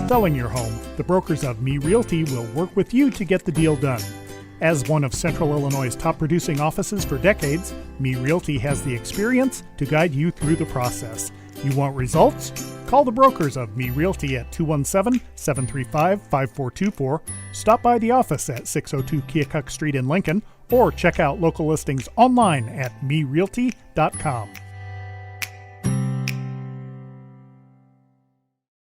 Selling your home, the brokers of Me Realty will work with you to get the deal done. As one of Central Illinois' top producing offices for decades, Me Realty has the experience to guide you through the process. You want results? Call the brokers of Me Realty at 217-735-5424, stop by the office at 602 Keokuk Street in Lincoln, or check out local listings online at merealty.com.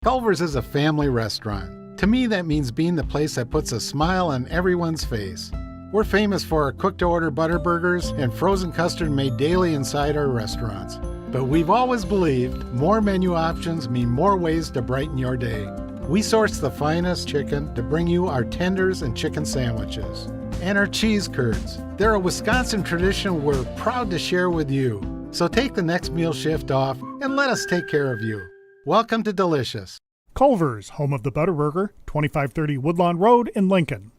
Culver's is a family restaurant. To me, that means being the place that puts a smile on everyone's face. We're famous for our cooked-to-order butter burgers and frozen custard made daily inside our restaurants. But we've always believed more menu options mean more ways to brighten your day. We source the finest chicken to bring you our tenders and chicken sandwiches. And our cheese curds. They're a Wisconsin tradition we're proud to share with you. So take the next meal shift off and let us take care of you. Welcome to Delicious. Culver's, home of the Butterburger, 2530 Woodlawn Road in Lincoln.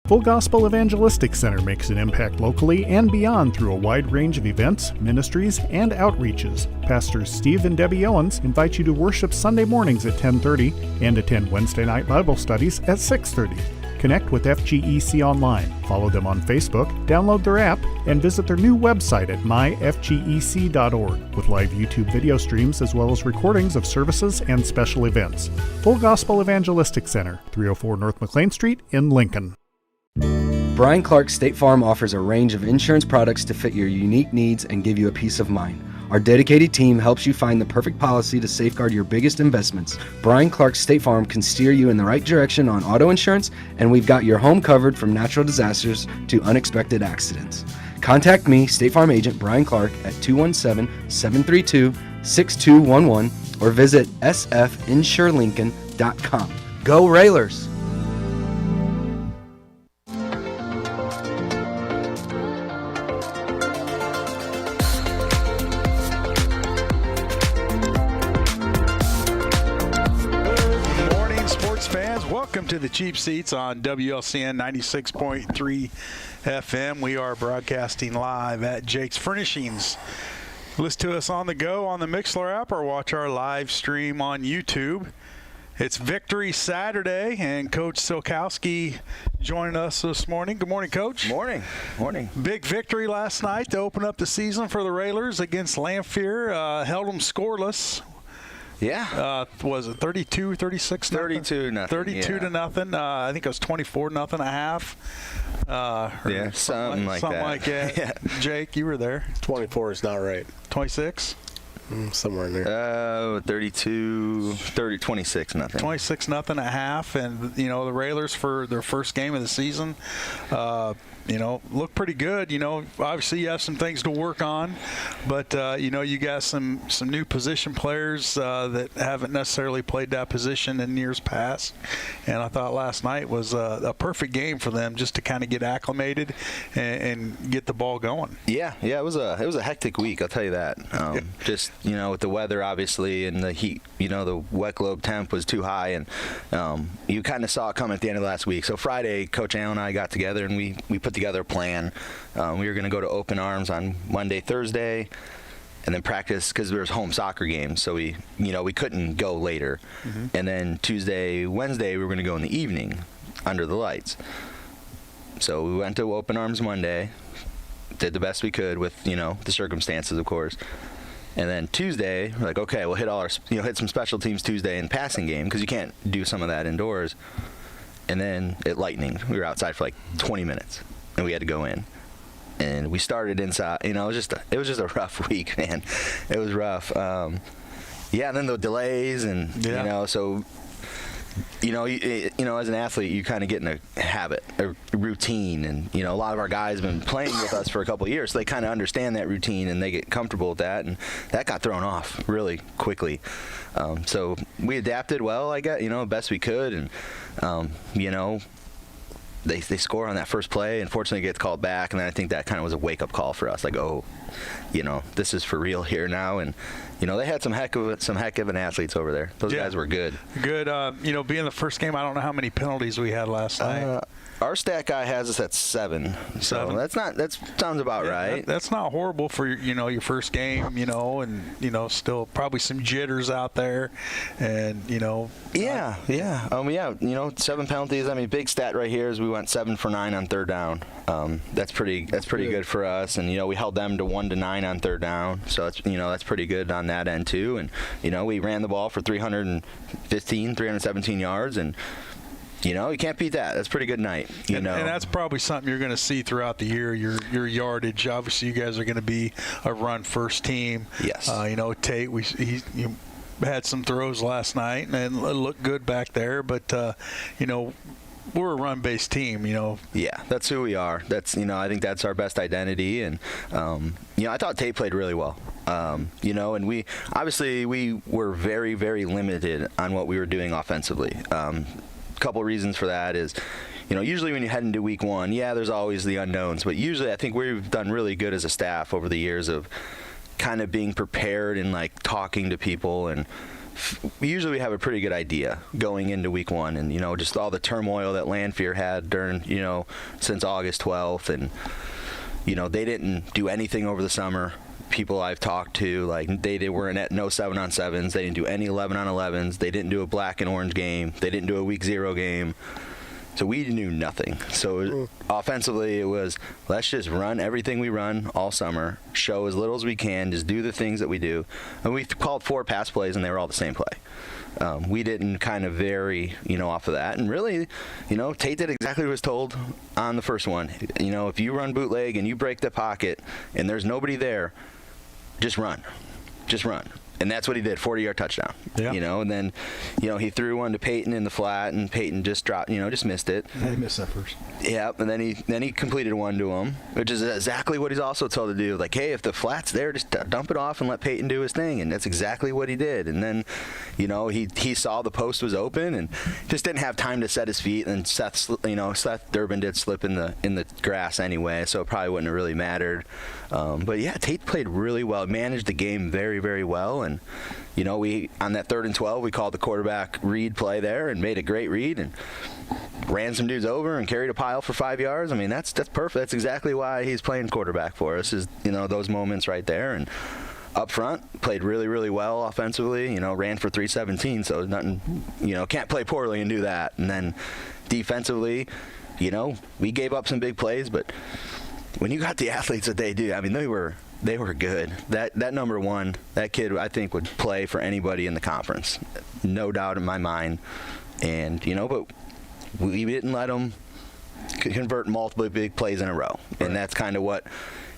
Full Gospel Evangelistic Center makes an impact locally and beyond through a wide range of events, ministries, and outreaches. Pastors Steve and Debbie Owens invite you to worship Sunday mornings at 10:30 and attend Wednesday night Bible studies at 6:30. Connect with FGEC online, follow them on Facebook, download their app, and visit their new website at myfgec.org with live YouTube video streams as well as recordings of services and special events. Full Gospel Evangelistic Center, 304 North McLean Street in Lincoln. Brian Clark State Farm offers a range of insurance products to fit your unique needs and give you a peace of mind. Our dedicated team helps you find the perfect policy to safeguard your biggest investments. Brian Clark State Farm can steer you in the right direction on auto insurance, and we've got your home covered from natural disasters to unexpected accidents. Contact me, State Farm Agent Brian Clark, at 217-732-6211 or visit sfinsurelincoln.com. Go Railers! To the cheap seats on WLCN 96.3 FM. We are broadcasting live at Jake's Furnishings. Listen to us on the go on the Mixlr app or watch our live stream on YouTube. It's Victory Saturday, and Coach Silkowski joining us this morning. Good morning, Coach. Morning. Morning. Big victory last night to open up the season for the Railers against Lamphere. Held them scoreless. Yeah. Was it 32, 36? 32 nothing. 32 to nothing. I think it was 24 nothing a half. Something like that. Yeah. Jake, you were there. 24 is not right. 26? Somewhere in there. 32, 30, 26 nothing. 26 nothing a half, and the Railers for their first game of the season. Look pretty good. Obviously you have some things to work on, but you got some new position players that haven't necessarily played that position in years past, and I thought last night was a perfect game for them just to kind of get acclimated and get the ball going. Yeah, it was a hectic week, I'll tell you that. Just with the weather obviously and the heat, the wet globe temp was too high, and you kind of saw it coming at the end of last week. So Friday, Coach Allen and I got together and we put together a plan. We were going to go to Open Arms on Monday, Thursday, and then practice because there was home soccer games, so we couldn't go later. Mm-hmm. And then Tuesday, Wednesday, we were going to go in the evening under the lights. So we went to Open Arms Monday, did the best we could with the circumstances, of course. And then Tuesday, we're like, okay, we'll hit hit some special teams Tuesday in passing game because you can't do some of that indoors. And then it lightninged. We were outside for like 20 minutes, and we had to go in. And we started inside. It was just a rough week, man. It was rough. And then the delays, and so as an athlete, you kind of get in a habit, a routine, and a lot of our guys have been playing with us for a couple of years, so they kind of understand that routine and they get comfortable with that, and that got thrown off really quickly. So we adapted well, I guess, best we could, and they score on that first play. Unfortunately, it gets called back, and then I think that kind of was a wake-up call for us, like, this is for real here now. And they had some heck of an athletes over there. Those guys were good. Good. Being the first game, I don't know how many penalties we had last night. our stat guy has us at 7. So 7. that sounds about right. That's not horrible for your first game, and still probably some jitters out there, and Yeah. 7 penalties. I mean, big stat right here is we went 7 for 9 on third down. That's pretty good for us, and we held them to 1 to 9 on third down. So that's pretty good on that end too. And we ran the ball for 317 yards, and you can't beat that. That's a pretty good night. And that's probably something you're going to see throughout the year. Your yardage. Obviously, you guys are going to be a run first team. Yes. Tate, he had some throws last night and it looked good back there, but we're a run-based team. Yeah, that's who we are. That's I think that's our best identity, and I thought Tate played really well. And we were very, very limited on what we were doing offensively. Couple reasons for that is, usually when you head into week 1, there's always the unknowns, but usually I think we've done really good as a staff over the years of kind of being prepared and like talking to people, and usually we have a pretty good idea going into week 1, and just all the turmoil that Lanphier had during since August 12th, and they didn't do anything over the summer. People I've talked to, like, they weren't at no 7-on-7s. They didn't do any 11-on-11s. They didn't do a black and orange game. They didn't do a week 0 game. So we knew nothing. So offensively, it was, let's just run everything we run all summer, show as little as we can, just do the things that we do. And we called 4 pass plays, and they were all the same play. We didn't kind of vary, off of that. And really, Tate did exactly what he was told on the first one. If you run bootleg and you break the pocket and there's nobody there, just run. And that's what he did, 40-yard touchdown. Yeah. And then, he threw one to Peyton in the flat, and Peyton just dropped, just missed it. I missed that first. Yeah, and then he completed one to him, which is exactly what he's also told to do. Like, hey, if the flat's there, just dump it off and let Peyton do his thing, and that's exactly what he did. And then, he saw the post was open and just didn't have time to set his feet. And Seth Durbin did slip in the grass anyway, so it probably wouldn't have really mattered. But yeah, Tate played really well, managed the game very, very well, and we on that 3rd and 12, we called the quarterback read play there and made a great read and ran some dudes over and carried a pile for 5 yards. I mean, that's perfect. That's exactly why he's playing quarterback for us, is those moments right there. And up front, played really, really well offensively. Ran for 317, so nothing. Can't play poorly and do that. And then defensively, we gave up some big plays, but when you got the athletes that they do, I mean, they were good. That number 1, that kid, I think, would play for anybody in the conference, no doubt in my mind. And but we didn't let them convert multiple big plays in a row, right. And that's kind of what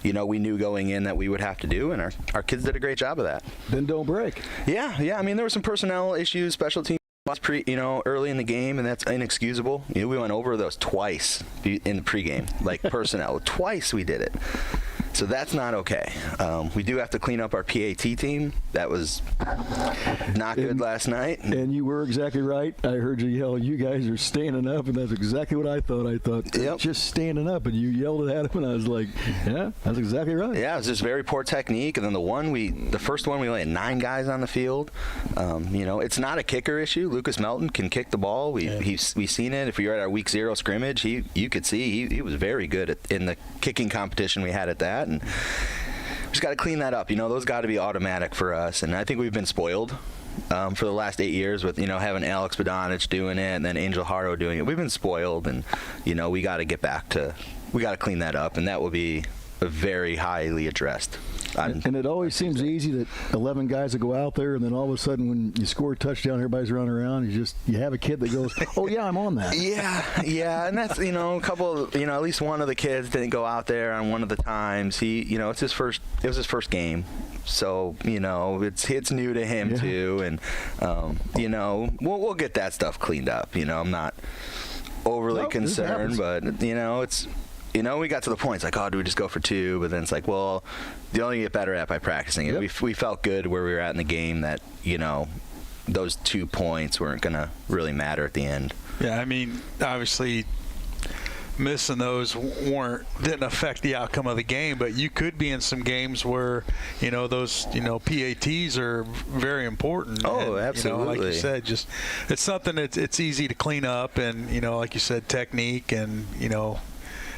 we knew going in that we would have to do, and our kids did a great job of that. Then don't break. Yeah. I mean, there were some personnel issues, special teams. Early in the game, and that's inexcusable. We went over those twice in the pregame, like personnel. Twice we did it. So that's not okay. We do have to clean up our PAT team. That was not good last night. And you were exactly right. I heard you yell, "You guys are standing up," and that's exactly what I thought. I thought, yep. Just standing up, and you yelled it at him, and I was like, yeah, that's exactly right. Yeah, it was just very poor technique. And then the first one, we only had 9 guys on the field. It's not a kicker issue. Lucas Melton can kick the ball. We've seen it. If you were at our week 0 scrimmage, you could see he was very good in the kicking competition we had at that. And we just got to clean that up. Those got to be automatic for us. And I think we've been spoiled for the last 8 years with, having Alex Badonich doing it and then Angel Haro doing it. We've been spoiled, and, we got to get back to – we got to clean that up, and that will be very highly addressed. And it always seems easy that 11 guys will go out there, and then all of a sudden when you score a touchdown, everybody's running around. You have a kid that goes, oh, yeah, I'm on that. Yeah, and that's, a couple, at least one of the kids didn't go out there on one of the times. It was his first game. So, it's new to him too. And, we'll get that stuff cleaned up. I'm not overly concerned, but, it's, we got to the point, it's like, oh, do we just go for 2? But then it's like, well, you only get better at by practicing it. Yep. We felt good where we were at in the game that, those 2 points weren't going to really matter at the end. Yeah, I mean, obviously, missing those didn't affect the outcome of the game, but you could be in some games where, those, PATs are very important. Oh, and, absolutely. like you said, just it's something that it's easy to clean up, and, like you said, technique and,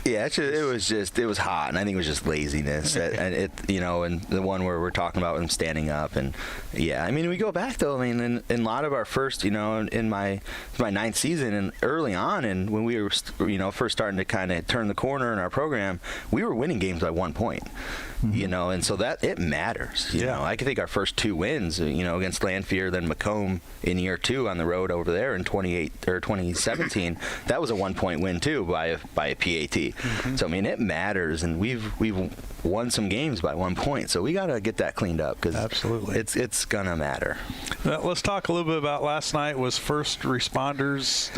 Yeah, it was hot, and I think it was just laziness. And and the one where we're talking about him standing up, and yeah, we go back though. In a lot of our first, in my ninth season and early on, and when we were, first starting to kind of turn the corner in our program, we were winning games by 1 point. And so that it matters. I can think our first 2 wins, against Lanphier, then Macomb in year 2 on the road over there in 2017. That was a 1 point win too by a PAT. So it matters, and we've won some games by 1 point. So we got to get that cleaned up because absolutely it's gonna matter. Let's talk a little bit about last night. Was first responders.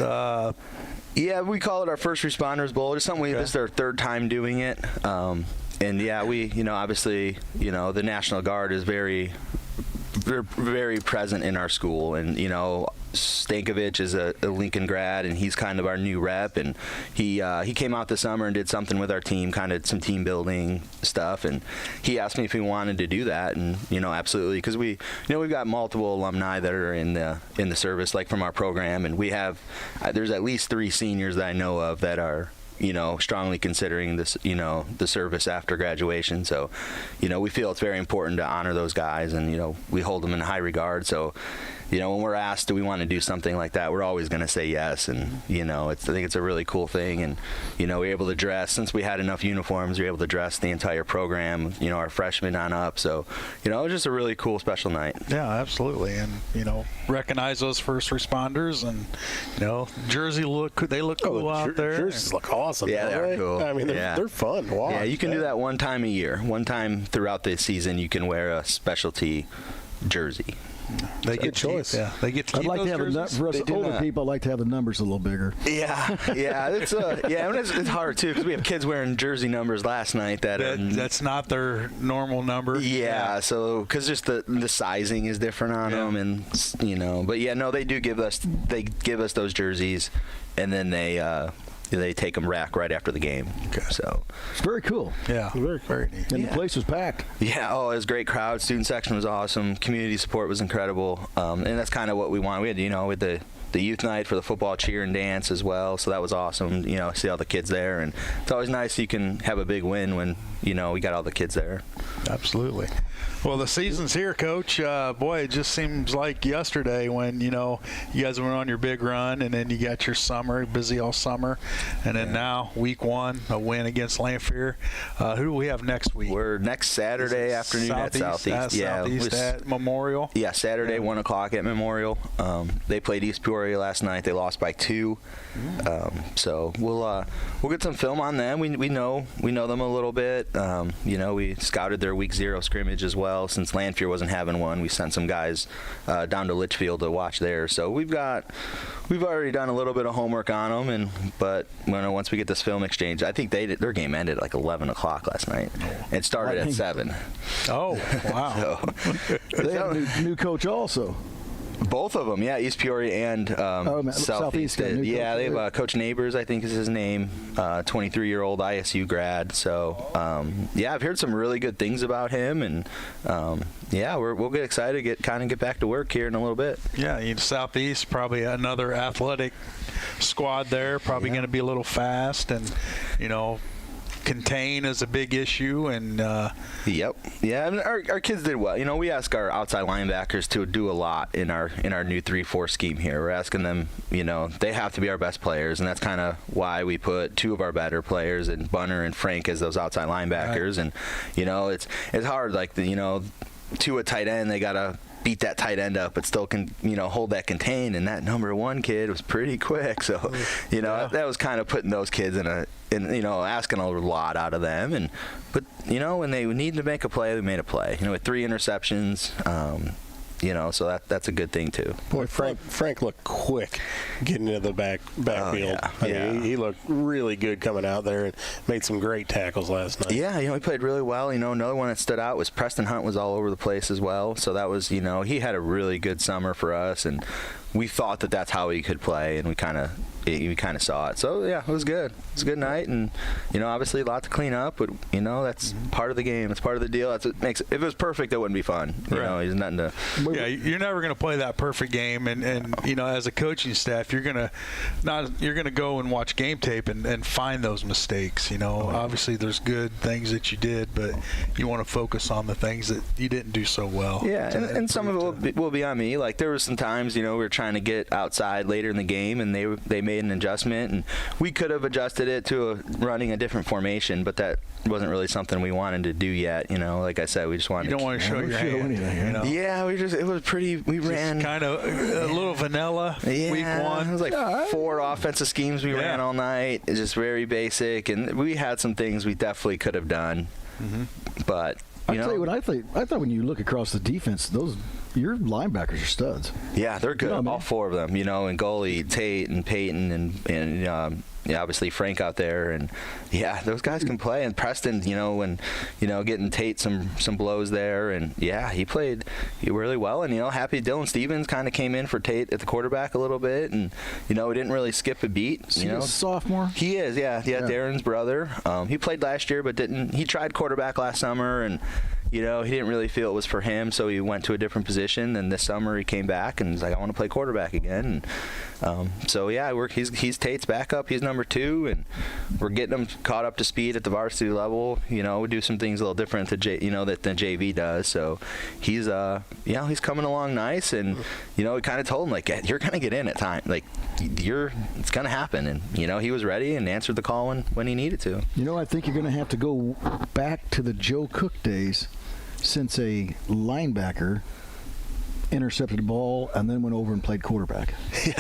Yeah, we call it our First Responders Bowl. It's something this is our 3rd time doing it. And yeah, we, obviously, the National Guard is very, very present in our school. And, Stankovic is a Lincoln grad, and he's kind of our new rep. And he came out this summer and did something with our team, kind of some team building stuff. And he asked me if we wanted to do that. And, absolutely, because we've got multiple alumni that are in the service, like from our program. And we have, there's at least 3 seniors that I know of that are, strongly considering this, the service after graduation. So, we feel it's very important to honor those guys, and, we hold them in high regard. So, when we're asked, do we want to do something like that, we're always going to say yes. And, I think it's a really cool thing. And, we're able to dress, since we had enough uniforms, we're able to dress the entire program, our freshmen on up. So, it was just a really cool, special night. Yeah, absolutely. And, recognize those first responders, and, Jersey they look cool out there. Jerseys look awesome. Yeah, they're cool. They're fun to watch. Yeah, you can do that one time a year. One time throughout the season, you can wear a specialty jersey. They get choice. Yeah, they get to keep I'd like those to have for us older people, I'd like to have the numbers a little bigger. Yeah, it's hard too because we have kids wearing jersey numbers last night that's not their normal number. Yeah, so because just the sizing is different on them, and but yeah, no, they give us those jerseys, and then they take them right after the game. Okay. So it's very cool. Yeah, very, very neat. And the place was packed. Yeah, it was a great crowd. Student section was awesome. Community support was incredible. And that's kind of what we wanted. We had, with the youth night for the football cheer and dance as well. So that was awesome. See all the kids there, and it's always nice you can have a big win when we got all the kids there. Absolutely. Well, the season's here, Coach. Boy, it just seems like yesterday when, you guys went on your big run, and then you got your summer, busy all summer. And then now, week 1, a win against Lanphier. Who do we have next week? We're next Saturday afternoon at Southeast. Southeast at Memorial. Yeah, Saturday, 1 o'clock at Memorial. They played East Peoria last night. They lost by 2. So we'll get some film on them. We know them a little bit. We scouted their week 0 scrimmage as well. Since Lanphier wasn't having one, we sent some guys down to Litchfield to watch there. So we've already done a little bit of homework on them, but once we get this film exchange, I think their game ended at like 11 o'clock last night. It started at 7. Oh, wow. They have a new coach also. Both of them, yeah, East Peoria and Southeast. Yeah, they have Coach Neighbors, I think is his name, 23-year-old ISU grad. So, I've heard some really good things about him, and we'll get excited to get back to work here in a little bit. Yeah, Southeast, probably another athletic squad there, probably going to be a little fast, and contain is a big issue, and our kids did well. We ask our outside linebackers to do a lot in our new 3-4 scheme here. We're asking them, they have to be our best players, and that's kind of why we put 2 of our better players, and Bunner and Frank, as those outside linebackers. Right. And it's hard, like to a tight end, they gotta beat that tight end up, but still can hold that contain. And that number 1 kid was pretty quick, so that was kind of putting those kids in asking a lot out of them. But when they needed to make a play, they made a play. With 3 interceptions. So that's a good thing too. Boy, Frank looked quick getting into the backfield. He looked really good coming out there and made some great tackles last night. Yeah, he played really well. Another one that stood out was Preston Hunt was all over the place as well. So that was, he had a really good summer for us, and we thought that that's how he could play, and we kind of you kind of saw it. So yeah, it was good. It was a good night, and obviously a lot to clean up, but that's part of the game. It's part of the deal. That's what makes it. If it was perfect, it wouldn't be fun. There's nothing to. Yeah, you're never going to play that perfect game, and as a coaching staff, you're gonna go and watch game tape and find those mistakes. Obviously there's good things that you did, but you want to focus on the things that you didn't do so well. Yeah, and some of it will be on me. Like there were some times, we were trying to get outside later in the game, and they made an adjustment, and we could have adjusted it to running a different formation, but that wasn't really something we wanted to do yet. Like I said, we just wanted. You don't want to show your hand. Anything, Yeah, it was pretty. We ran kind of a little vanilla. Week one. It was like 4 offensive schemes we ran all night. It's just very basic, and we had some things we definitely could have done, but. I'll tell you what I thought when you look across the defense, your linebackers are studs. Yeah, they're good. All 4 of them, and goalie, Tate and Peyton and obviously Frank out there, and those guys can play. And Preston, when getting Tate some blows there, and he played really well. And happy Dylan Stevens kind of came in for Tate at the quarterback a little bit, and he didn't really skip a beat. He's a sophomore. He is, yeah. Darren's brother. He played last year, but didn't. He tried quarterback last summer, and he didn't really feel it was for him, so he went to a different position. And this summer he came back and he's like, I want to play quarterback again. And, he's Tate's backup. He's number 2, and we're getting him caught up to speed at the varsity level. We do some things a little different than JV does. So he's he's coming along nice, and we kind of told him like, you're gonna get in at time, like it's gonna happen, and he was ready and answered the call when he needed to. I think you're gonna have to go back to the Joe Cook days, since a linebacker intercepted the ball and then went over and played quarterback. Yeah.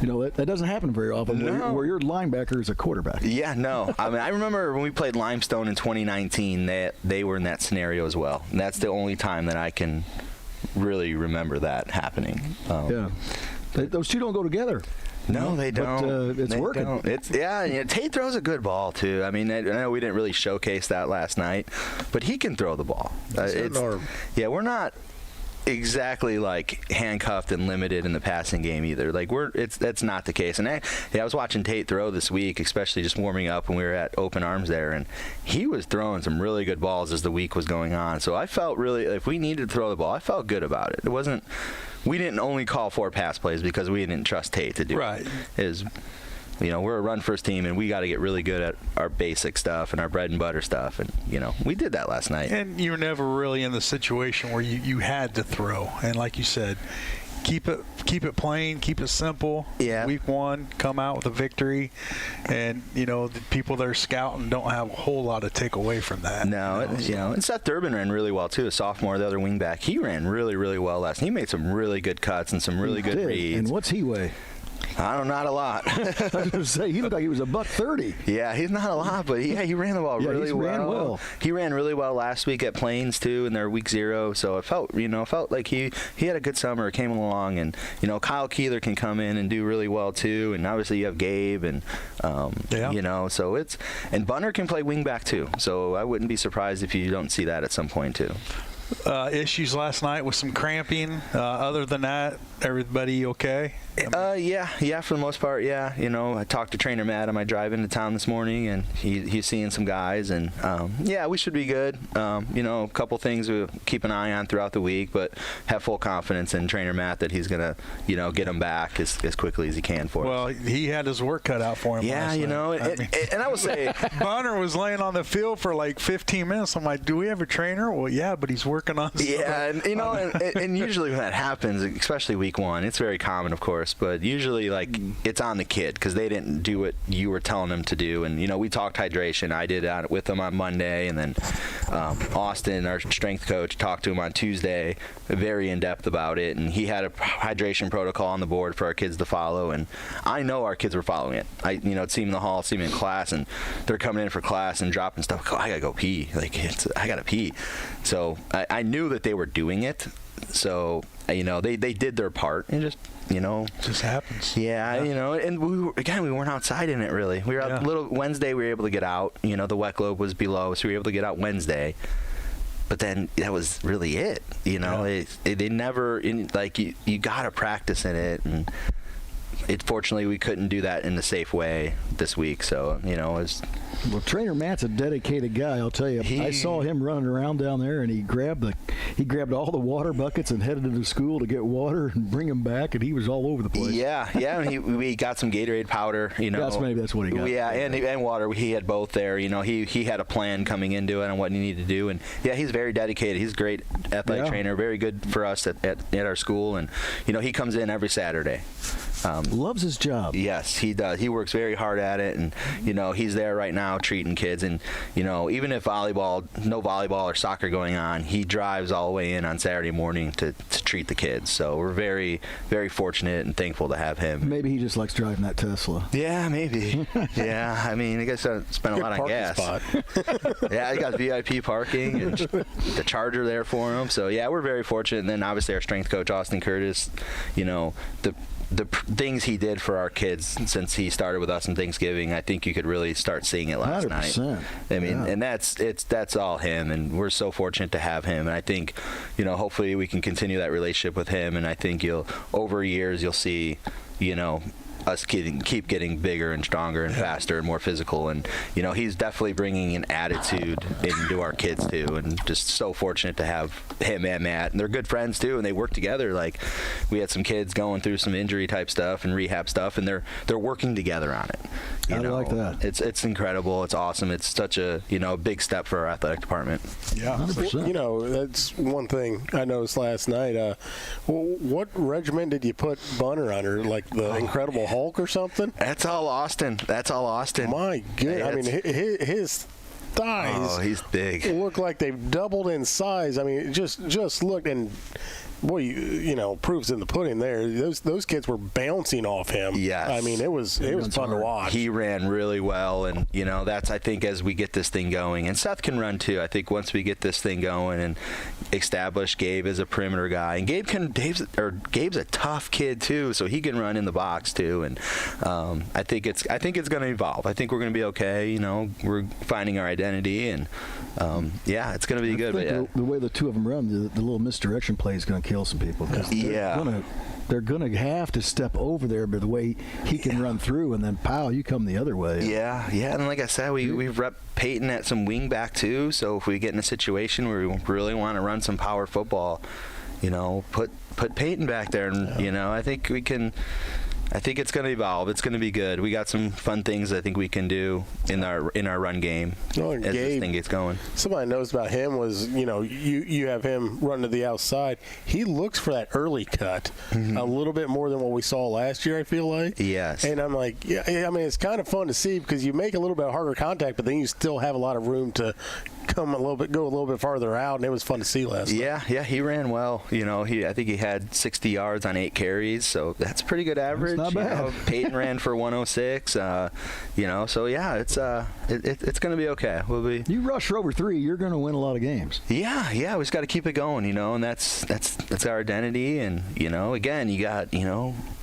That doesn't happen very often. No. Where your linebacker is a quarterback. Yeah, no. I mean, I remember when we played Limestone in 2019, they were in that scenario as well. And that's the only time that I can really remember that happening. Those two don't go together. No, they don't. But it's working. Tate throws a good ball too. I mean, I know we didn't really showcase that last night, but he can throw the ball. We're not exactly like handcuffed and limited in the passing game either. Like that's not the case. And I was watching Tate throw this week, especially just warming up when we were at Open Arms there, and he was throwing some really good balls as the week was going on. So I felt really, if we needed to throw the ball, I felt good about it. It wasn't. We didn't only call 4 pass plays because we didn't trust Tate to do it. We're a run-first team, and we got to get really good at our basic stuff and our bread and butter stuff. And, we did that last night. And you were never really in the situation where you had to throw. And like you said, keep it plain, keep it simple. Yeah. Week 1, come out with a victory, and the people that are scouting don't have a whole lot to take away from that. No, and Seth Durbin ran really well too. A sophomore, the other wingback, he ran really, really well last night. He made some really good cuts and some really good reads. And what's he weigh? I don't know, not a lot. I was going to say, he looked like he was $130. Yeah, he's not a lot, but he ran the ball really well. Ran well. He ran really well last week at Plains too, in their week 0. So it felt like he had a good summer. Came along, and Kyle Keeler can come in and do really well too. And obviously you have Gabe, and so it's, and Bunner can play wingback too. So I wouldn't be surprised if you don't see that at some point too. Issues last night with some cramping. Other than that, everybody okay? Yeah, for the most part, yeah. I talked to Trainer Matt on my drive into town this morning, and he's seeing some guys, and we should be good. A couple things we'll keep an eye on throughout the week, but have full confidence in Trainer Matt that he's gonna, get them back as quickly as he can for us. Well, he had his work cut out for him. Yeah, and I will say, Bunner was laying on the field for like 15 minutes. I'm like, do we have a trainer? Well, yeah, but he's working on. Yeah, and and usually when that happens, especially week 1, it's very common, of course. But usually, it's on the kid because they didn't do what you were telling them to do. And, we talked hydration. I did that with them on Monday. And then Austin, our strength coach, talked to him on Tuesday, very in-depth about it. And he had a hydration protocol on the board for our kids to follow. And I know our kids were following it. See them in the hall, see them in class, and they're coming in for class and dropping stuff. I got to go pee. I got to pee. So I knew that they were doing it. So, they did their part, and just happens. Yeah, and we weren't outside in it really. We were out Wednesday. We were able to get out. The wet globe was below, so we were able to get out Wednesday. But then that was really it. They never you got to practice in it, and fortunately we couldn't do that in a safe way this week. So it was. Well, Trainer Matt's a dedicated guy, I'll tell you. I saw him running around down there, and he grabbed all the water buckets and headed to the school to get water and bring them back, and he was all over the place. Yeah, and we got some Gatorade powder, Maybe that's what he got. Yeah, and water. He had both there. He had a plan coming into it on what he needed to do, and yeah, he's very dedicated. He's a great athletic trainer, very good for us at our school, and he comes in every Saturday. Loves his job. Yes, he does. He works very hard at it, and he's there right now treating kids. And even if no volleyball or soccer going on, he drives all the way in on Saturday morning to treat the kids. So we're very, very fortunate and thankful to have him. Maybe he just likes driving that Tesla. Yeah, maybe. Yeah, I mean, I guess I spent a lot on gas. Yeah, he got VIP parking and the charger there for him. So yeah, we're very fortunate. And then obviously our strength coach Austin Curtis, the things he did for our kids since he started with us on Thanksgiving, I think you could really start seeing it last 100%. night. I mean, and that's all him, and we're so fortunate to have him. And I think, hopefully we can continue that relationship with him. And I think over years you'll see, us keep getting bigger and stronger and faster and more physical. And he's definitely bringing an attitude into our kids too, and just so fortunate to have him and Matt, and they're good friends too, and they work together. Like, we had some kids going through some injury type stuff and rehab stuff, and they're working together on it. I like that. It's incredible. It's awesome. It's such a big step for our athletic department. Yeah, 100%. That's one thing I noticed last night. What regiment did you put Bunner under? Like the Incredible Hulk or something? That's all Austin. My goodness. I mean, his thighs. Oh, he's big. Look like they've doubled in size. I mean, just looked, and boy, proof's in the pudding there. Those kids were bouncing off him. Yes. I mean, it was fun to watch. He ran really well, and that's, I think, as we get this thing going, and Seth can run too. I think once we get this thing going and establish Gabe as a perimeter guy, and Gabe's a tough kid too, so he can run in the box too. And I think it's going to evolve. I think we're going to be okay. We're finding our identity, and it's going to be good. But the way the two of them run, the little misdirection play is going to kill some people, because they're going to have to step over there, but the way he can run through, and then pow, you come the other way. Yeah, and like I said, we've rep Peyton at some wing back too, so if we get in a situation where we really want to run some power football, put Peyton back there, and I think we can. I think it's going to evolve. It's going to be good. We got some fun things I think we can do in our run game as this thing gets going. Somebody knows about him was, you have him run to the outside. He looks for that early cut a little bit more than what we saw last year, I feel like. Yes. And I'm like, I mean, it's kind of fun to see, because you make a little bit harder contact, but then you still have a lot of room to go a little bit farther out, and it was fun to see last night. Yeah, he ran well. I think he had 60 yards on 8 carries, so that's a pretty good average. That's not bad. Peyton ran for 106. So yeah, it's going to be okay. You rush for over 3, you're going to win a lot of games. Yeah, we just got to keep it going, and that's our identity. And again, you got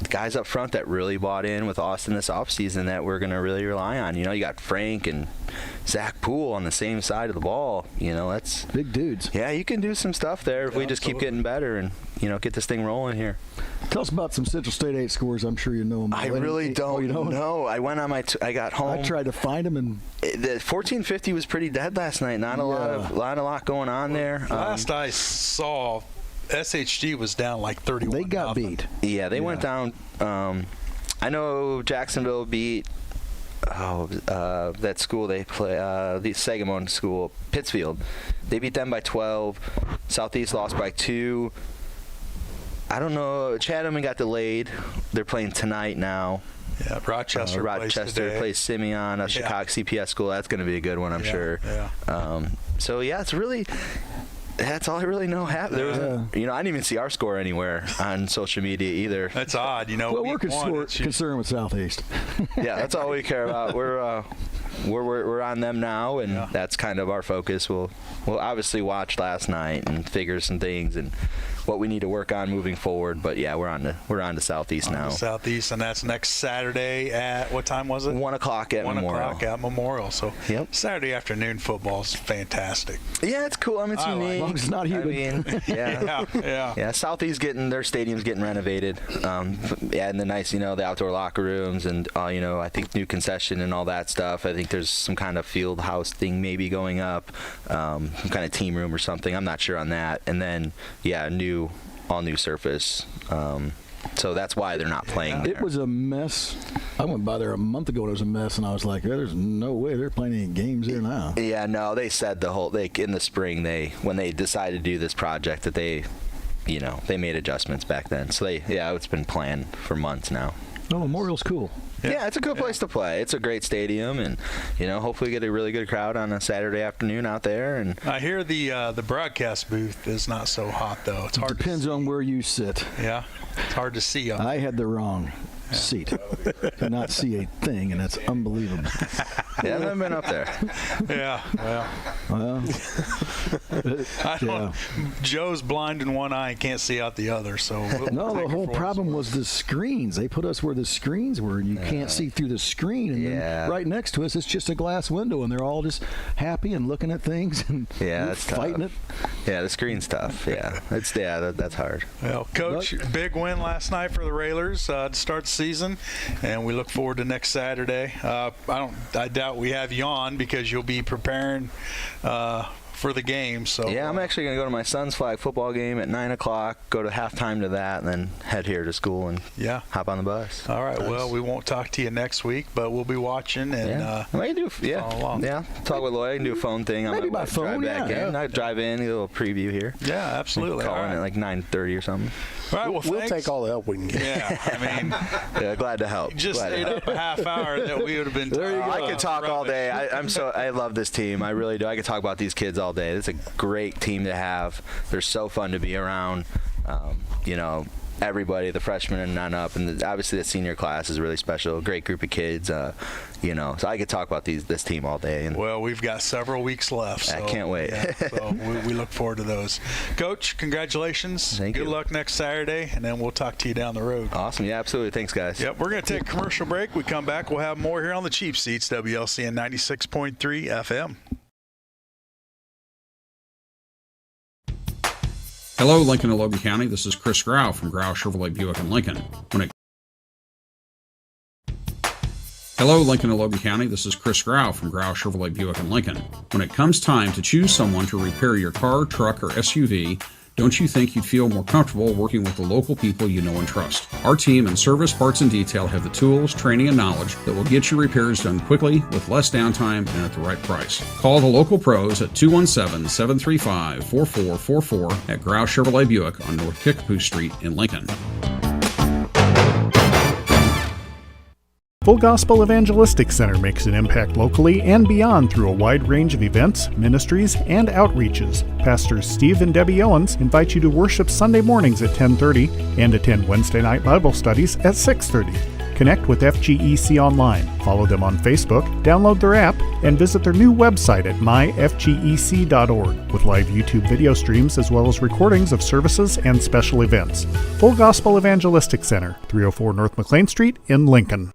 guys up front that really bought in with Austin this offseason that we're going to really rely on. You got Frank and Zach Poole on the same side of the ball. That's big dudes. Yeah, you can do some stuff there if we just keep getting better and get this thing rolling here. Tell us about some Central State 8 scores. I'm sure you know them. I really don't know. I went on I got home. I tried to find them, and the 1450 was pretty dead last night. Not a lot going on there. Last I saw, SHG was down like 31. They got beat. Yeah, they went down. I know Jacksonville beat. That school they play, the Sangamon school, Pittsfield. They beat them by 12. Southeast lost by 2. I don't know. Chatham got delayed. They're playing tonight now. Yeah, Rochester plays Simeon, a Chicago CPS school. That's going to be a good one, I'm sure. Yeah. So yeah, it's really. That's all I really know happened. There was, I didn't even see our score anywhere on social media either. That's odd, Well, we're concerned with Southeast. Yeah, that's all we care about. We're on them now, and that's kind of our focus. We'll obviously watch last night and figure some things, and what we need to work on moving forward. But yeah, we're on to Southeast now. Southeast, and that's next Saturday at what time was it? 1 o'clock at Memorial. 1 o'clock at Memorial. So Yep. Saturday afternoon football is fantastic. Yeah, it's cool. I mean, it's unique. As long as it's not humid. I mean, yeah. Southeast their stadium's getting renovated. And the nice, the outdoor locker rooms and I think new concession and all that stuff. I think there's some kind of field house thing maybe going up, some kind of team room or something. I'm not sure on that. And then all new surface. So that's why they're not playing there. It was a mess. I went by there a month ago and it was a mess, and I was like, there's no way they're playing any games there now. Yeah, no, they said in the spring when they decided to do this project that they made adjustments back then. So it's been planned for months now. Oh, Memorial's cool. Yeah, it's a good place to play. It's a great stadium, and hopefully get a really good crowd on a Saturday afternoon out there. And I hear the broadcast booth is not so hot though. It's hard. Depends on where you sit. Yeah, it's hard to see. I had the wrong seat. Could not see a thing, and that's unbelievable. Yeah, I've been up there. Yeah, well, I don't. Joe's blind in one eye and can't see out the other. So no, the whole problem was the screens. They put us where the screens were, and you can't see through the screen. And then right next to us, it's just a glass window, and they're all just happy and looking at things and that's fighting tough. It. Yeah, the screen's tough. Yeah, that's hard. Well, Coach, big win last night for the Railers to start the season, and we look forward to next Saturday. I doubt we have you on because you'll be preparing for the game. So yeah, I'm actually going to go to my son's flag football game at 9 o'clock, go to halftime to that, and then head here to school and hop on the bus. All right. Well, we won't talk to you next week, but we'll be watching and follow along. Talk with Lloyd and do a phone thing. Maybe by phone. Drive back in. I drive in, get a little preview here. Yeah, absolutely. Call in at like 9:30 or something. All right. Well, we'll take all the help we can get. Yeah, I mean, glad to help. Just ate up a half hour that we would have been. There you go. I could talk all day. I love this team. I really do. I could talk about these kids all day. It's a great team to have. They're so fun to be around. Everybody, the freshmen and on up, and obviously the senior class is really special. A great group of kids. So I could talk about this team all day. And well, we've got several weeks left. So, I can't wait. So we look forward to those. Coach, congratulations. Thank you. Good luck next Saturday, and then we'll talk to you down the road. Awesome. Yeah, absolutely. Thanks, guys. Yep, we're going to take a commercial break. We come back, we'll have more here on the Cheap Seats, WLCN 96.3 FM. Hello, Lincoln and Logan County. This is Chris Grau from Grau Chevrolet Buick in Lincoln. Hello, Lincoln and Logan County. This is Chris Grau from Grau Chevrolet Buick in Lincoln. When it comes time to choose someone to repair your car, truck, or SUV, don't you think you'd feel more comfortable working with the local people you know and trust? Our team in service, parts, and detail have the tools, training, and knowledge that will get your repairs done quickly with less downtime and at the right price. Call the local pros at 217-735-4444 at Grau Chevrolet Buick on North Kickapoo Street in Lincoln. Full Gospel Evangelistic Center makes an impact locally and beyond through a wide range of events, ministries, and outreaches. Pastors Steve and Debbie Owens invite you to worship Sunday mornings at 10:30 and attend Wednesday night Bible studies at 6:30. Connect with FGEC online, follow them on Facebook, download their app, and visit their new website at myfgec.org with live YouTube video streams as well as recordings of services and special events. Full Gospel Evangelistic Center, 304 North McLean Street in Lincoln.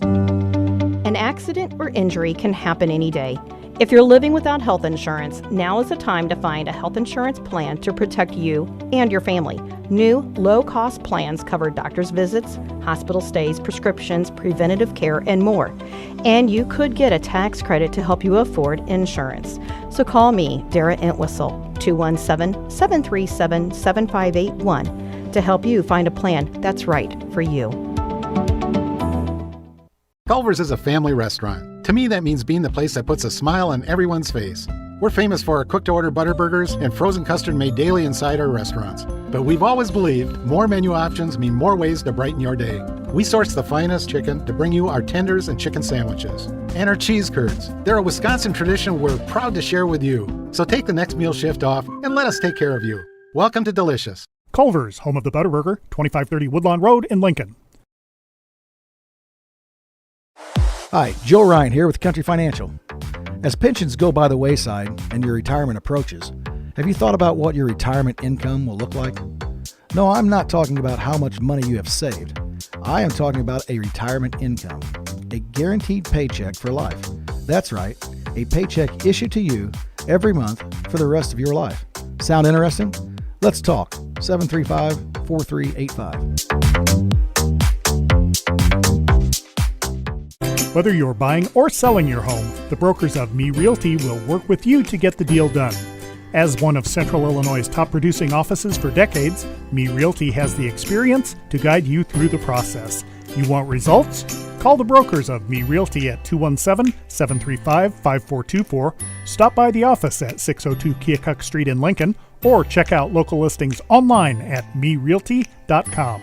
An accident or injury can happen any day. If you're living without health insurance, now is the time to find a health insurance plan to protect you and your family. New, low-cost plans cover doctor's visits, hospital stays, prescriptions, preventative care, and more. And you could get a tax credit to help you afford insurance. So call me, Dara Entwistle, 217-737-7581 to help you find a plan that's right for you. Culver's is a family restaurant. To me, that means being the place that puts a smile on everyone's face. We're famous for our cooked-to-order butter burgers and frozen custard made daily inside our restaurants. But we've always believed more menu options mean more ways to brighten your day. We source the finest chicken to bring you our tenders and chicken sandwiches. And our cheese curds. They're a Wisconsin tradition we're proud to share with you. So take the next meal shift off and let us take care of you. Welcome to Delicious. Culver's, home of the Butterburger, 2530 Woodlawn Road in Lincoln. Hi, Joe Ryan here with Country Financial. As pensions go by the wayside and your retirement approaches, Have you thought about what your retirement income will look like? No, I'm not talking about how much money you have saved. I am talking about a retirement income, a guaranteed paycheck for life. That's right, a paycheck issued to you every month for the rest of your life. Sound interesting? Let's talk. 735-4385. Whether you're buying or selling your home, the brokers of Me Realty will work with you to get the deal done. As one of Central Illinois' top producing offices for decades, Me Realty has the experience to guide you through the process. You want results? Call the brokers of Me Realty at 217-735-5424, stop by the office at 602 Keokuk Street in Lincoln, or check out local listings online at merealty.com.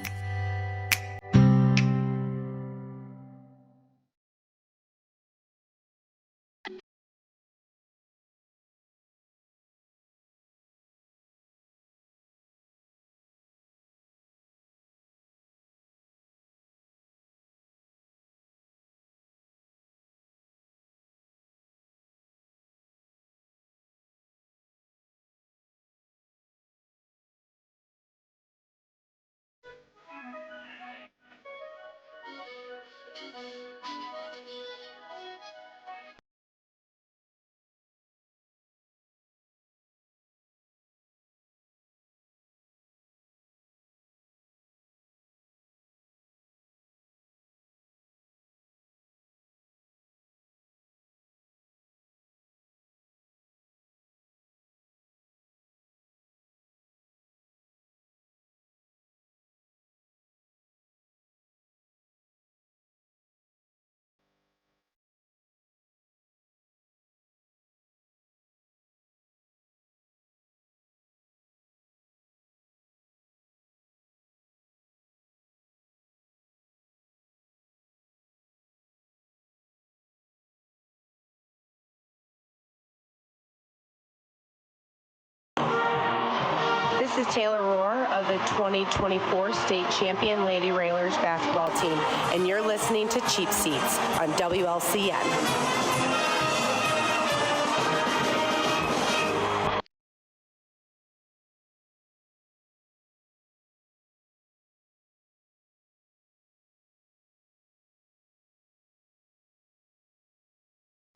This is Taylor Rohr of the 2024 state champion Lady Railers basketball team, and you're listening to Cheap Seats on WLCN.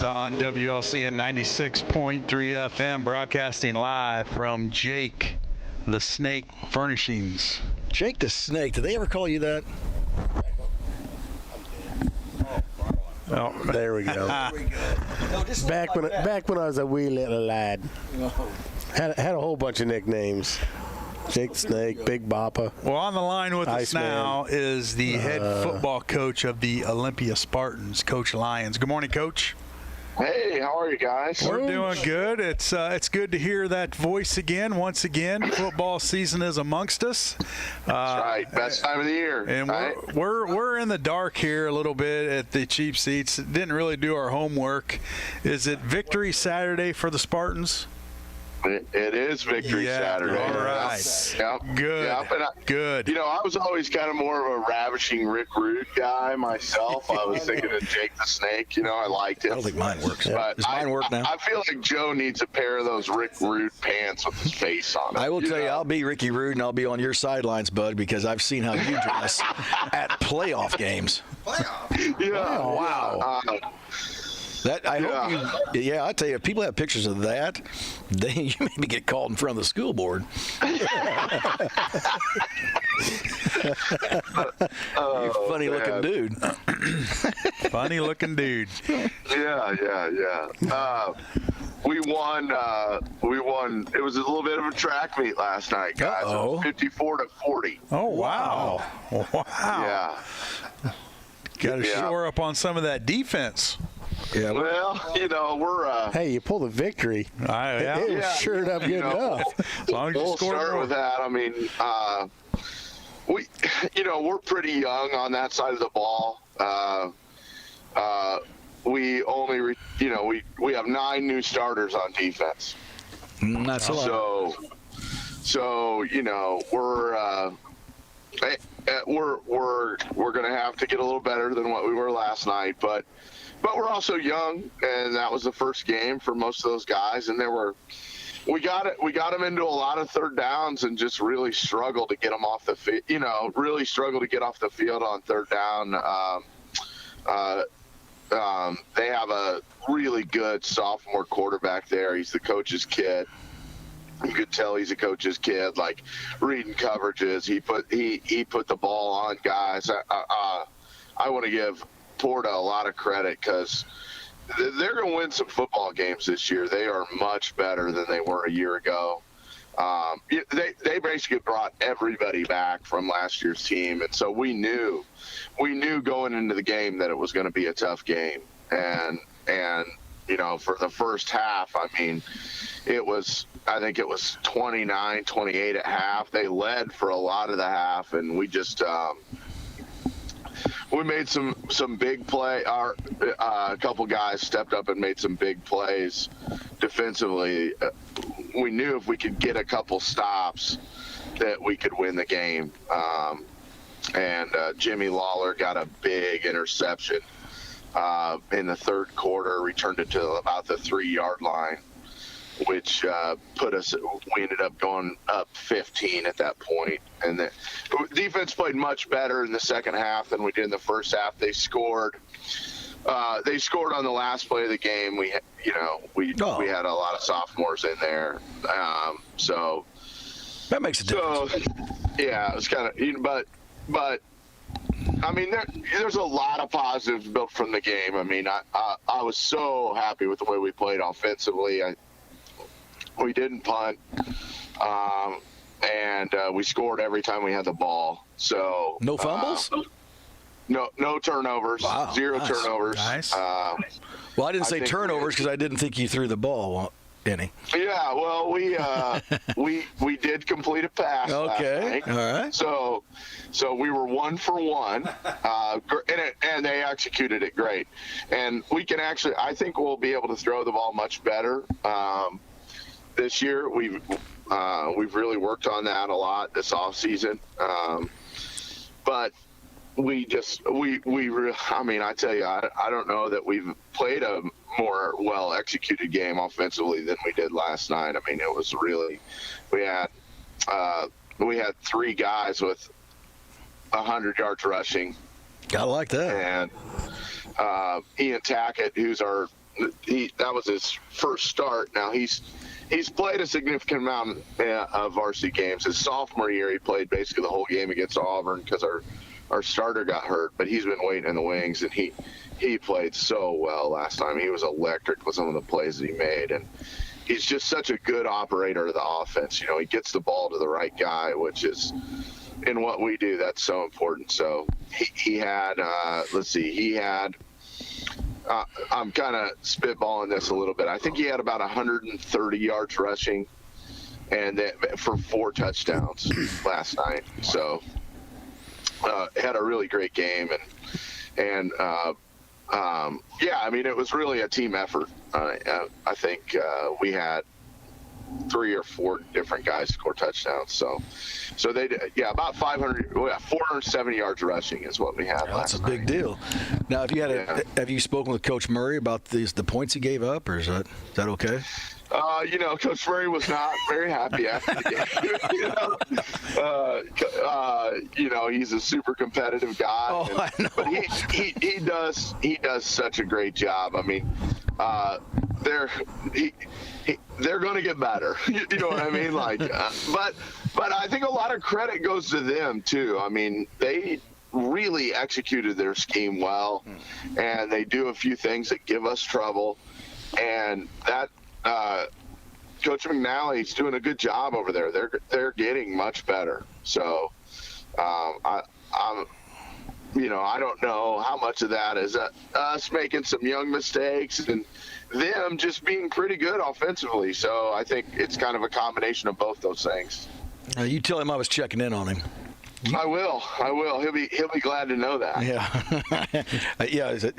On WLCN 96.3 FM, broadcasting live from Jake the Snake Furnishings. Jake the Snake, did they ever call you that? Oh, there we go. Back when I was a wee little lad, had a whole bunch of nicknames. Jake the Snake, Big Bappa. Well, on the line with us Iceman. now is the head football coach of the Olympia Spartans, Coach Lyons. Good morning, Coach. Hey, how are you guys? We're doing good. It's good to hear that voice again. Once again, football season is amongst us. That's right. Best time of the year. And right? we're in the dark here a little bit at the Cheap Seats. Didn't really do our homework. Is it victory Saturday for the Spartans? It is Victory Saturday. All right. Yep. Good. Yep. And Good. You know, I was always kind of more of a ravishing Rick Rude guy myself. I was thinking of Jake the Snake. You know, I liked it. I don't think mine works. But Does mine work now? I feel like Joe needs a pair of those Rick Rude pants with his face on it. I will tell you, know? I'll be Ricky Rude and I'll be on your sidelines, bud, because I've seen how you dress at playoff games. Yeah. Wow. That I hope you. Yeah, I tell you, if people have pictures of that, then you maybe get called in front of the school board. You funny looking dude. Funny looking dude. Yeah. We won. It was a little bit of a track meet last night, guys. It was 54-40. Oh wow. Yeah. Got to shore up on some of that defense. Yeah. Well, you know, we're. Hey, you pulled a victory. It was sure enough good enough. As long as you we'll score start more. with that. I mean, we're pretty young on that side of the ball. We only, we have 9 new starters on defense. That's a lot. So you know, we're going to have to get a little better than what we were last night, but we're also young, and that was the first game for most of those guys, and there were we got them into a lot of third downs and just really struggled to get them off the field. Really struggled to get off the field on third down. They have a really good sophomore quarterback there. He's the coach's kid. You could tell he's a coach's kid, like reading coverages. He put the ball on guys. I want to give Porta a lot of credit because they're going to win some football games this year. They are much better than they were a year ago. They basically brought everybody back from last year's team, and so we knew going into the game that it was going to be a tough game. And for the first half, I think it was 29-28 at half. They led for a lot of the half, and we just we made some big play. A couple guys stepped up and made some big plays defensively. We knew if we could get a couple stops that we could win the game. And Jimmy Lawler got a big interception in the third quarter, returned it to about the 3-yard line, which we ended up going up 15 at that point. And the defense played much better in the second half than we did in the first half. They scored on the last play of the game. We had a lot of sophomores in there. So that makes a difference. So, yeah, it was kind of, but I mean, there's a lot of positives built from the game. I mean, I was so happy with the way we played offensively. We didn't punt, and we scored every time we had the ball. So no fumbles, no turnovers, wow, 0 nice. turnovers. Nice. Well, I didn't say turnovers because I didn't think you threw the ball any. Yeah, well, we did complete a pass. Okay, all right. So we were 1 for 1, and they executed it great. And we can actually, I think we'll be able to throw the ball much better this year. We've really worked on that a lot this off season. But I tell you, I don't know that we've played a more well executed game offensively than we did last night. I mean, it was really, we had 3 guys with 100 yards rushing. I like that. And Ian Tackett, that was his first start. Now he's played a significant amount of varsity games. His sophomore year, he played basically the whole game against Auburn because our starter got hurt, but he's been waiting in the wings, and he played so well last time. He was electric with some of the plays that he made, and he's just such a good operator of the offense. He gets the ball to the right guy, which is in what we do, that's so important. So he had I'm kind of spitballing this a little bit. I think he had about 130 yards rushing, and for 4 touchdowns last night. So had a really great game, and yeah, I mean, it was really a team effort. I think we had 3 or 4 different guys score touchdowns. So they did, about 470 yards rushing is what we had. That's a big deal. Now, have you spoken with Coach Murray about the points he gave up, or is that okay? Coach Murray was not very happy after the game. He's a super competitive guy. Oh, I know. But he does such a great job. I mean, they're going to get better. You know what I mean? But I think a lot of credit goes to them too. I mean, they really executed their scheme well, and they do a few things that give us trouble, and that. Coach McNally's doing a good job over there. They're getting much better. So, I don't know how much of that is us making some young mistakes and them just being pretty good offensively. So I think it's kind of a combination of both those things. You tell him I was checking in on him. I will. He'll be glad to know that. Yeah,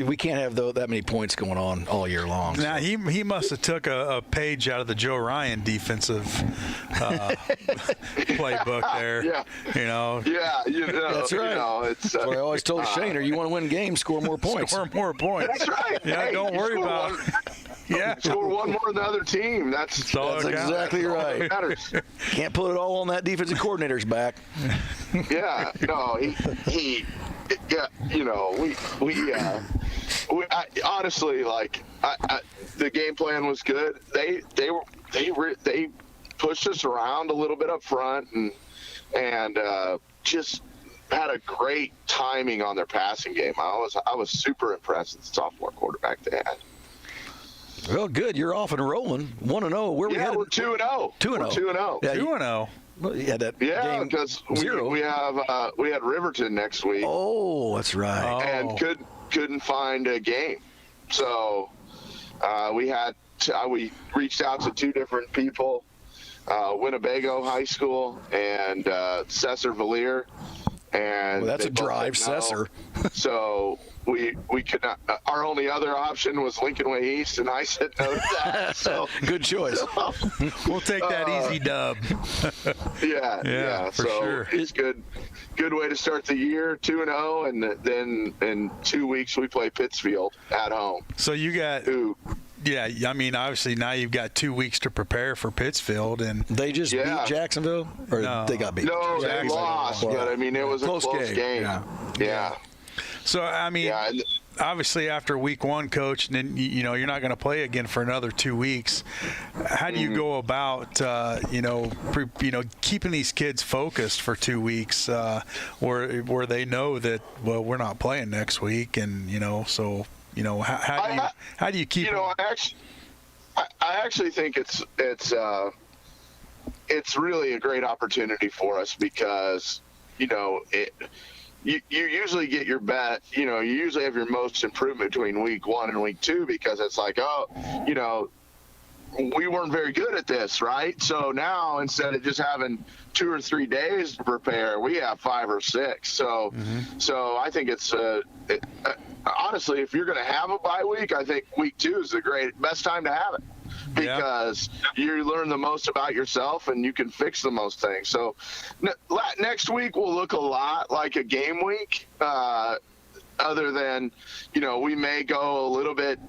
we can't have that many points going on all year long. Now he must have took a page out of the Joe Ryan defensive playbook there. Yeah. That's right. That's what I always told Shaner. You want to win games, score more points. Score more points. That's right. Yeah, hey, don't worry about it. Yeah. Score one more than the other team. That's exactly right. That matters. Can't put it all on that defensive coordinator's back. Yeah, no, he yeah, you know, honestly, like, the game plan was good. They pushed us around a little bit up front and just had a great timing on their passing game. I was super impressed with the sophomore quarterback they had. Well, good. You're off and rolling. 1-0. Where we headed? We're 2-0. 2-0. 2-0. Yeah, 2-0. Well, yeah, because we had Riverton next week. Oh, that's right. And couldn't find a game, so we reached out to two different people, Winnebago High School and Cesar Valier, and that's a drive, no. Cesar. So we could not. Our only other option was Lincoln Way East, and I said no to that. So good choice. We'll take that easy dub. Yeah, for so sure. It's good way to start the year, 2-0, and then in 2 weeks we play Pittsfield at home. So you got. Yeah, I mean, obviously now you've got 2 weeks to prepare for Pittsfield, and they just beat Jacksonville, or they got beat. No, they lost, but I mean it was a close game. Yeah. So I mean, obviously after week one, Coach, and then you're not going to play again for another 2 weeks. How do you go about keeping these kids focused for 2 weeks, where they know that we're not playing next week, and so. How do you keep? I actually think it's really a great opportunity for us because you usually get your you usually have your most improvement between week 1 and week 2 because it's like, we weren't very good at this, right? So now instead of just having 2 or 3 days to prepare, we have 5 or 6. So I think it's honestly, if you're going to have a bye week, I think week 2 is the best time to have it because you learn the most about yourself and you can fix the most things. So next week will look a lot like a game week, other than, we may go a little bit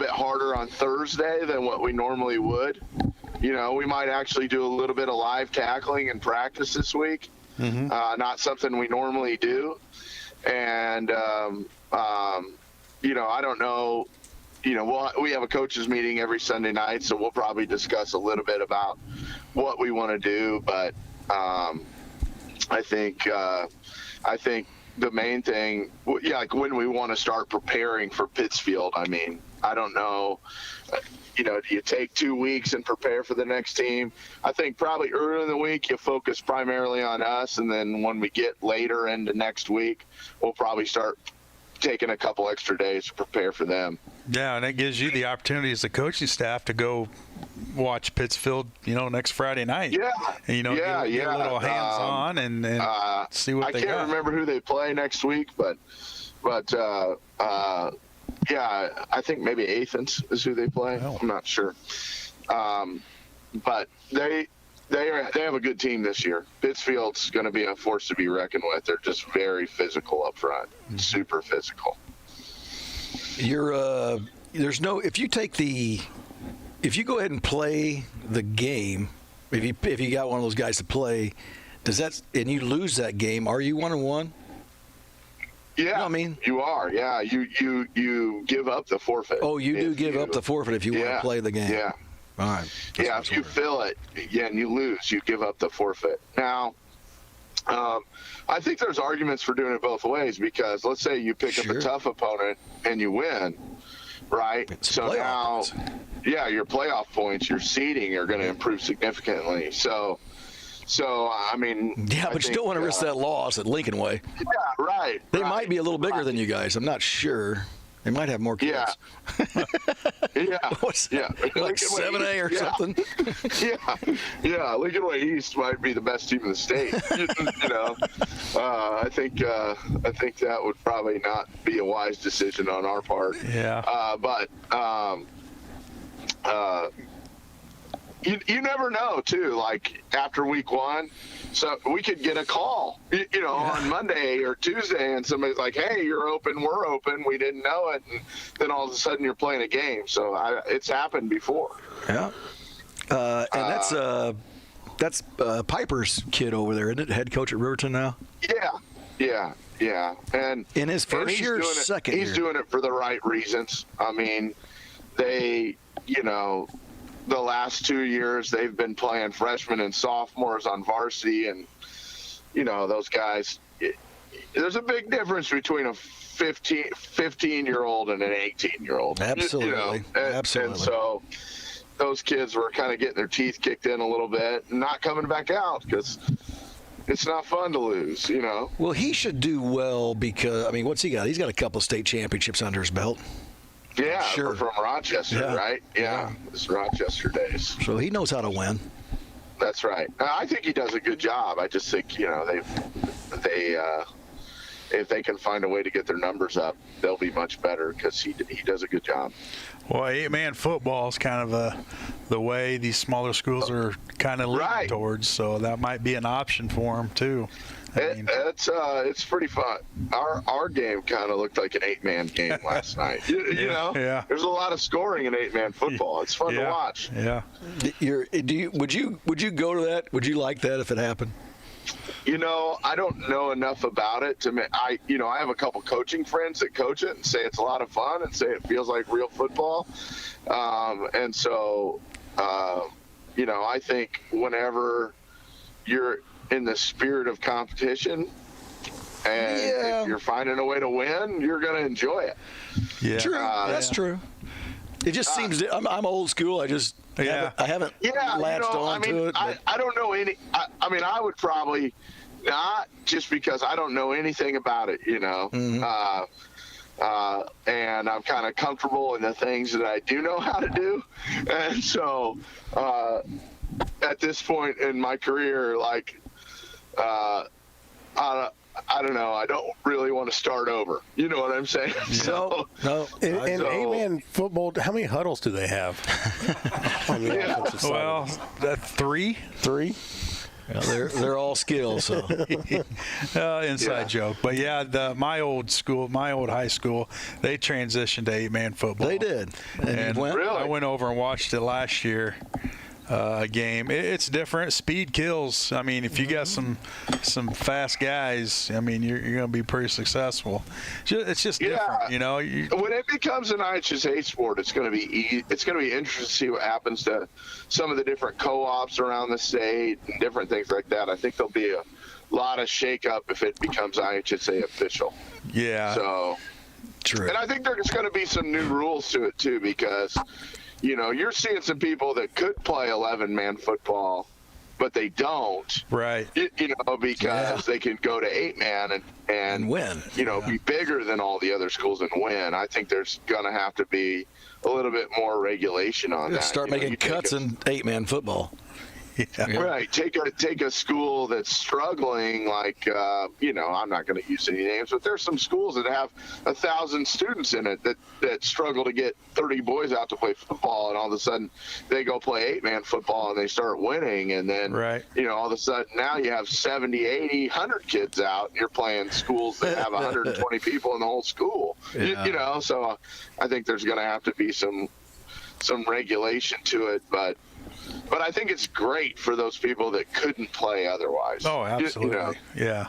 harder on Thursday than what we normally would. We might actually do a little bit of live tackling in practice this week. Not something we normally do. And, I don't know, we have a coaches meeting every Sunday night, so we'll probably discuss a little bit about what we want to do. But I think the main thing, like when we want to start preparing for Pittsfield, I mean, I don't know, do you take 2 weeks and prepare for the next team? I think probably early in the week you focus primarily on us, and then when we get later into next week, we'll probably start taking a couple extra days to prepare for them. Yeah, and that gives you the opportunity as the coaching staff to go watch Pittsfield, next Friday night. Yeah, and, get a little hands-on and see what they got. I can't remember who they play next week, but yeah, I think maybe Athens is who they play. I'm not sure. But they have a good team this year. Pittsfield's going to be a force to be reckoned with. They're just very physical up front, super physical. If you go ahead and play the game, if you got one of those guys to play, and you lose that game, are you 1-1? Yeah, you are. Yeah, you give up the forfeit. Oh, you do give up the forfeit if you want to play the game. Yeah. All right. If you fill it, and you lose, you give up the forfeit. Now, I think there's arguments for doing it both ways because let's say you pick up a tough opponent and you win, right? So now, your playoff points, your seeding are going to improve significantly. So I mean, but you don't want to risk that loss at Lincoln Way. Yeah, right. They might be a little bigger than you guys. I'm not sure. They might have more kids. Yeah. Like 7A or something. Yeah. Lincoln Way East might be the best team in the state. I think that would probably not be a wise decision on our part. Yeah. you never know too. Like after week 1, so we could get a call, on Monday or Tuesday, and somebody's like, "Hey, you're open, we're open. We didn't know it," and then all of a sudden you're playing a game. So it's happened before. Yeah, and that's Piper's kid over there, isn't it? Head coach at Riverton now. Yeah. And in his first year, second year, he's doing it for the right reasons. I mean, they, the last 2 years they've been playing freshmen and sophomores on varsity, and those guys. There's a big difference between a 15-year-old and an 18-year-old. Absolutely, absolutely. And so those kids were kind of getting their teeth kicked in a little bit, and not coming back out because it's not fun to lose, Well, he should do well because, what's he got? He's got a couple of state championships under his belt. Yeah, sure. From Rochester, right? Yeah, it's Rochester days. So he knows how to win. That's right. I think he does a good job. I just think, if they can find a way to get their numbers up, they'll be much better because he does a good job. Well, 8-man football is kind of the way these smaller schools are kind of leaning towards, so that might be an option for them too. It's pretty fun. Our game kind of looked like an 8-man game last night. Yeah. There's a lot of scoring in 8-man football. It's fun to watch. Yeah. Would you go to that? Would you like that if it happened? I don't know enough about it to me. I have a couple coaching friends that coach it and say it's a lot of fun and say it feels like real football. And so, I think whenever you're in the spirit of competition and if you're finding a way to win, you're going to enjoy it. Yeah, true. That's true. It just seems I'm old school. I haven't latched on to it. I don't know any. I would probably not, just because I don't know anything about it. Mm-hmm. And I'm kind of comfortable in the things that I do know how to do, and so at this point in my career, I don't know. I don't really want to start over. You know what I'm saying? No. In 8-man football, how many huddles do they have? On the offensive side? Well, three. Yeah, they're all skills. So inside joke, but my old high school, they transitioned to 8-man football. They did, and I went over and watched it last year. Game. It's different. Speed kills. If you got some fast guys, you're going to be pretty successful. It's just different, When it becomes an IHSA sport, it's going to be interesting to see what happens to some of the different co-ops around the state and different things like that. I think there'll be a lot of shakeup if it becomes IHSA official. Yeah. So true. And I think there's going to be some new rules to it too, because you're seeing some people that could play 11-man football, but they don't. Right. Because they can go to 8-man and win. Be bigger than all the other schools and win. I think there's going to have to be a little bit more regulation on that. Start making cuts in 8-man football. Yeah. Right. Take a school that's struggling, like I'm not going to use any names, but there's some schools that have 1,000 students in it that struggle to get 30 boys out to play football, and all of a sudden they go play 8-man football and they start winning, and then all of a sudden now you have 70, 80, 100 kids out, and you're playing schools that have 120 people in the whole school. Yeah. So I think there's going to have to be some regulation to it, but I think it's great for those people that couldn't play otherwise. Oh, absolutely. Yeah.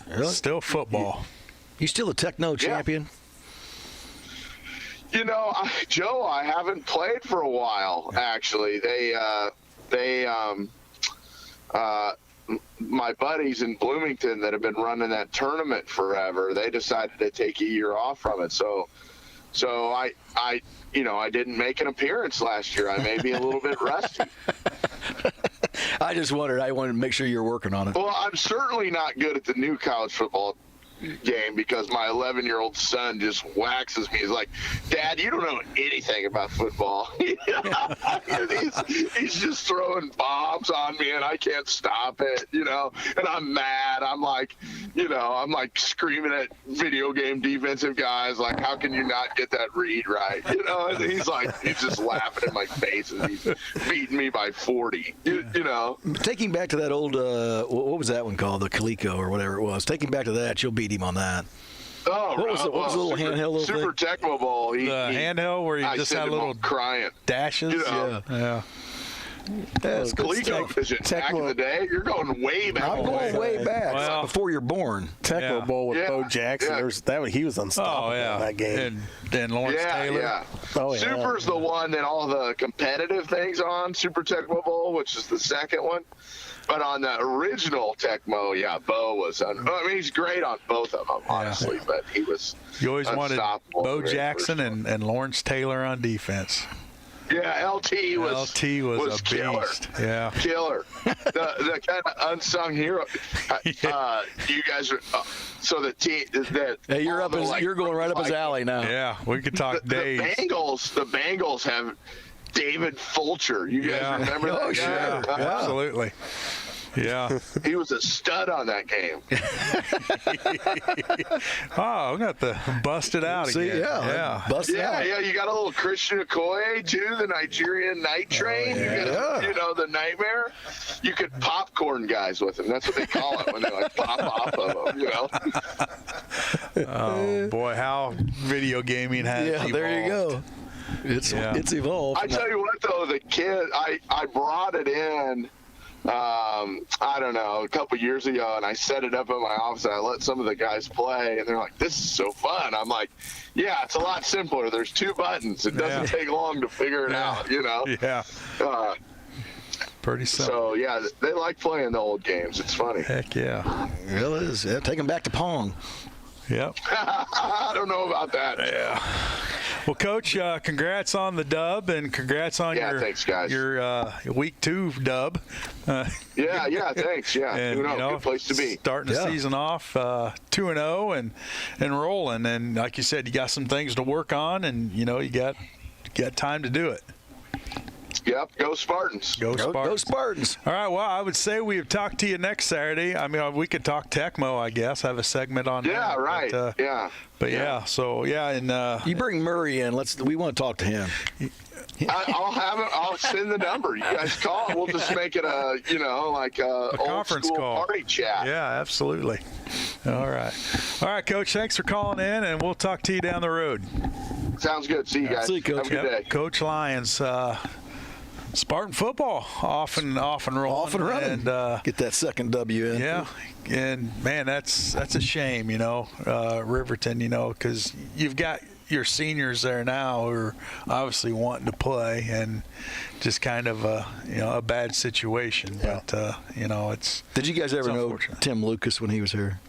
Really? Still football. You still a Techno champion? Joe, I haven't played for a while, actually. My buddies in Bloomington that have been running that tournament forever, they decided to take a year off from it. So I didn't make an appearance last year. I may be a little bit rusty. I just wondered. I wanted to make sure you're working on it. Well, I'm certainly not good at the new college football game because my 11-year-old son just waxes me. He's like, "Dad, you don't know anything about football." he's just throwing bombs on me, and I can't stop it, and I'm mad. I'm like screaming at video game defensive guys, like, how can you not get that read right? And he's just laughing in my face, and he's beating me by 40. Taking back to that old, what was that one called? The Coleco or whatever it was. Taking back to that, you'll beat him on that. Oh, what was the little handheld little Super thing? Tecmo Bowl. Handheld where you I just sent had him little home crying. dashes. Yeah. That's ColecoVision back in the day. You're going way back. I'm going way back. Well, before you're born. Tecmo Bowl with Bo Jackson. He was unstoppable in that game. And then Lawrence Taylor. Yeah. Oh, yeah. Super's the one that all the competitive things on, Super Tecmo Bowl, which is the second one. But on the original Tecmo, Bo was he's great on both of them, honestly, but he was You always wanted unstoppable. Bo Jackson and Lawrence Taylor on defense. Yeah, LT was killer. Beast. Yeah. Killer. The kind of unsung hero. You guys are so the team that Hey, you're going right up his alley now. Yeah, we could talk days. The Bengals have David Fulcher. You guys remember that? Oh, sure. Yeah. Absolutely. Yeah. He was a stud on that game. Oh, we got to bust it out again. Yeah. Bust it out. Yeah, you got a little Christian Okoye, too, the Nigerian night train. You got, the nightmare. You could popcorn guys with him. That's what they call it when they pop off of them, Oh, boy, how video gaming has evolved. There you go. It's evolved. I tell you what, though, the kid, I brought it in, I don't know, a couple years ago, and I set it up in my office, and I let some of the guys play, and they're like, this is so fun. I'm like, yeah, it's a lot simpler. There's 2 buttons. It doesn't take long to figure it out, Yeah. Pretty simple. So, they like playing the old games. It's funny. Heck yeah. It really is. Yeah, take them back to Pong. Yep. I don't know about that. Yeah. Well, Coach, congrats on the dub, and congrats on thanks, guys. your week 2 dub. Thanks. Yeah, and, good place to be. Starting the season off 2-0 and rolling, and like you said, you got some things to work on, and you got time to do it. Yep, go Spartans. Go Spartans. All right, well, I would say we have talked to you next Saturday. I mean, we could talk Tecmo, I guess, have a segment on that. Yeah, right. But, so, and you bring Murray in. We want to talk to him. I'll have it. I'll send the number. You guys call. We'll just make it a old conference school call. Party chat. Yeah, absolutely. All right, Coach. Thanks for calling in, and we'll talk to you down the road. Sounds good. See you guys. See you, Coach. Have a good day. Coach Lyons. Spartan football off and rolling. Off and running. And, get that second W in. Yeah, and man, that's a shame, Riverton, because you've got your seniors there now who are obviously wanting to play, and just kind of a bad situation. Yeah. But it's. Did you guys ever know Tim Lucas when he was here?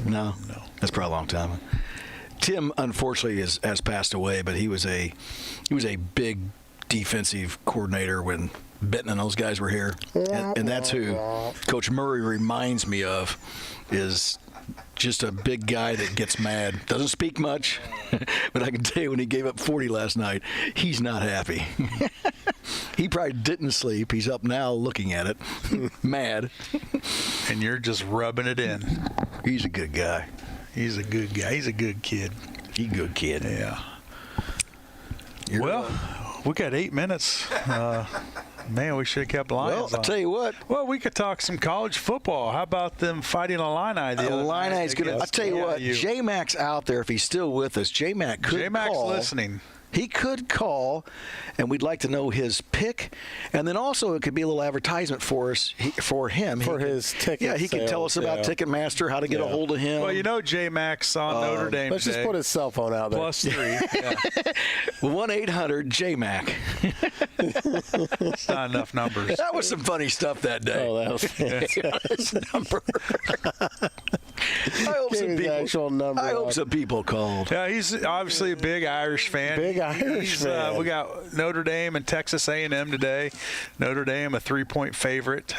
No. That's probably a long time. Tim, unfortunately, has passed away, but he was a big defensive coordinator when Benton and those guys were here, and that's who Coach Murray reminds me of, is just a big guy that gets mad, doesn't speak much, but I can tell you when he gave up 40 last night, he's not happy. He probably didn't sleep. He's up now looking at it, mad. And you're just rubbing it in. He's a good guy. He's a good guy. He's a good kid. He's a good kid. Yeah. We got 8 minutes. Man, we should have kept Lions Well, I'll tell you what. Well, we could talk some college football. How about them fighting Illini the other night? Illini's going to – I'll tell you what. J-Mac's out there. If he's still with us, J-Mac could call. J-Mac's listening. He could call, and we'd like to know his pick. And then also it could be a little advertisement for us, for him. For his ticket Yeah, he could tell us about Ticketmaster, how to get a hold of him. Well, J-Mac's on Notre Dame Let's just put his cell phone out there. +3. Yeah. 1-800-J-Mac. It's not enough numbers. That was some funny stuff that day. Oh, that was his number. I hope some people called. Yeah, he's obviously a big Irish fan. Big Irish fan. We got Notre Dame and Texas A&M today. Notre Dame, a 3-point favorite.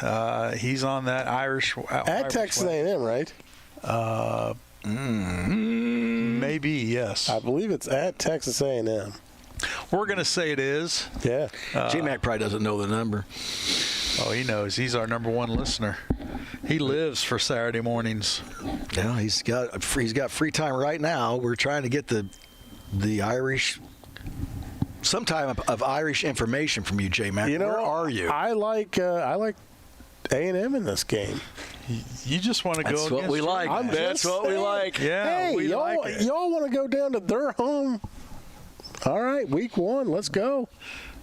He's on that Irish. At Texas A&M, right? Maybe, yes. I believe it's at Texas A&M. We're going to say it is. Yeah. J-Mac probably doesn't know the number. Oh, he knows. He's our number one listener. He lives for Saturday mornings. Yeah, he's got free time right now. We're trying to get the Irish, some type of Irish information from you, J-Mac. Where are you? I like A&M in this game. You just want to go That's against what we like. That's what we like. Yeah, hey, we y'all, like it. y'all want to go down to their home? All right, week 1, let's go.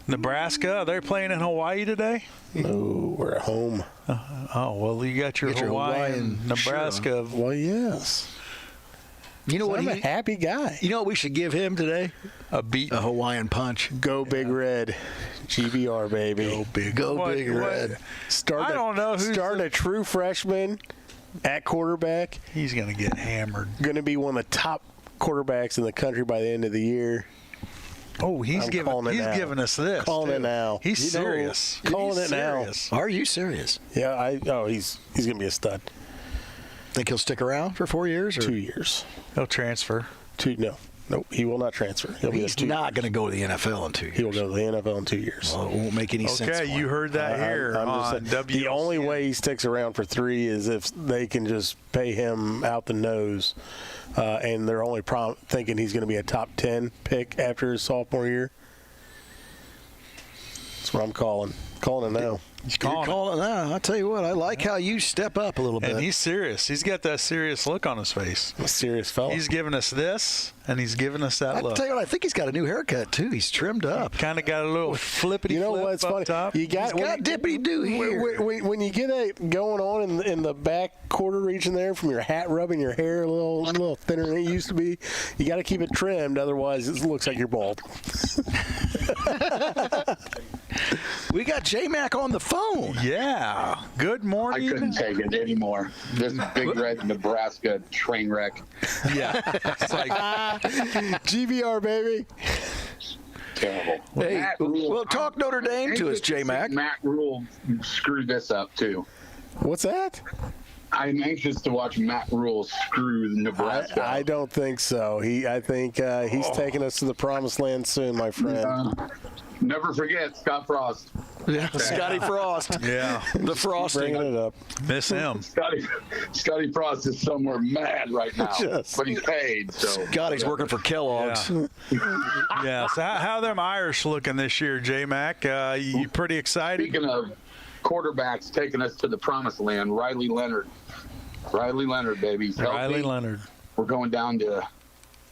Nebraska, they're playing in Hawaii today? No, we're at home. Oh, well, you got your Hawaiian Nebraska. Sure. Well, yes. You know what? I'm a happy guy. You know what we should give him today? A Hawaiian punch. Go Big Red. GBR, baby. Go Big Red. I don't know who's starting a true freshman at quarterback. He's going to get hammered. Going to be one of the top quarterbacks in the country by the end of the year. Oh, he's giving us this. Calling too. it now. He's serious. Calling He's it serious. now. Are you serious? Yeah, he's going to be a stud. Think he'll stick around for 4 years? Or? 2 years. He'll transfer. Nope, he will not transfer. He's not going to go to the NFL in 2 years. He will go to the NFL in 2 years. Well, it won't make any sense. Okay, you heard that here on WLCN. The only way he sticks around for 3 is if they can just pay him out the nose, and they're only thinking he's going to be a top 10 pick after his sophomore year. That's what I'm calling. Calling it now. You're calling it now. I tell you what, I like how you step up a little bit. And he's serious. He's got that serious look on his face. A serious fella. He's giving us this, and he's giving us that look. I tell you what, I think he's got a new haircut too. He's trimmed up. Kind of got a little flippity. You know what's funny? Top. He's got dippity do here. When you get it going on in the back quarter region there, from your hat rubbing your hair a little thinner than it used to be, you got to keep it trimmed. Otherwise, it looks like you're bald. We got J-Mac on the phone. Yeah. Good morning. I couldn't take it anymore. This Big Red Nebraska train wreck. Yeah. It's like GBR, baby. Terrible. Hey, well, talk Notre Dame to us, J-Mac. Matt Rule screwed this up, too. What's that? I'm anxious to watch Matt Rule screw Nebraska. I don't think so. I think he's taking us to the promised land soon, my friend. Never forget Scott Frost. Yeah, Scotty Frost. Yeah. The frosting. Bringing it up. Miss him. Scotty Frost is somewhere mad right now, but he's paid. So Scotty's working for Kellogg's. Yeah. So how them Irish looking this year, J-Mac? You pretty excited? Speaking of quarterbacks taking us to the promised land, Riley Leonard, baby. He's healthy. Riley Leonard. We're going down to.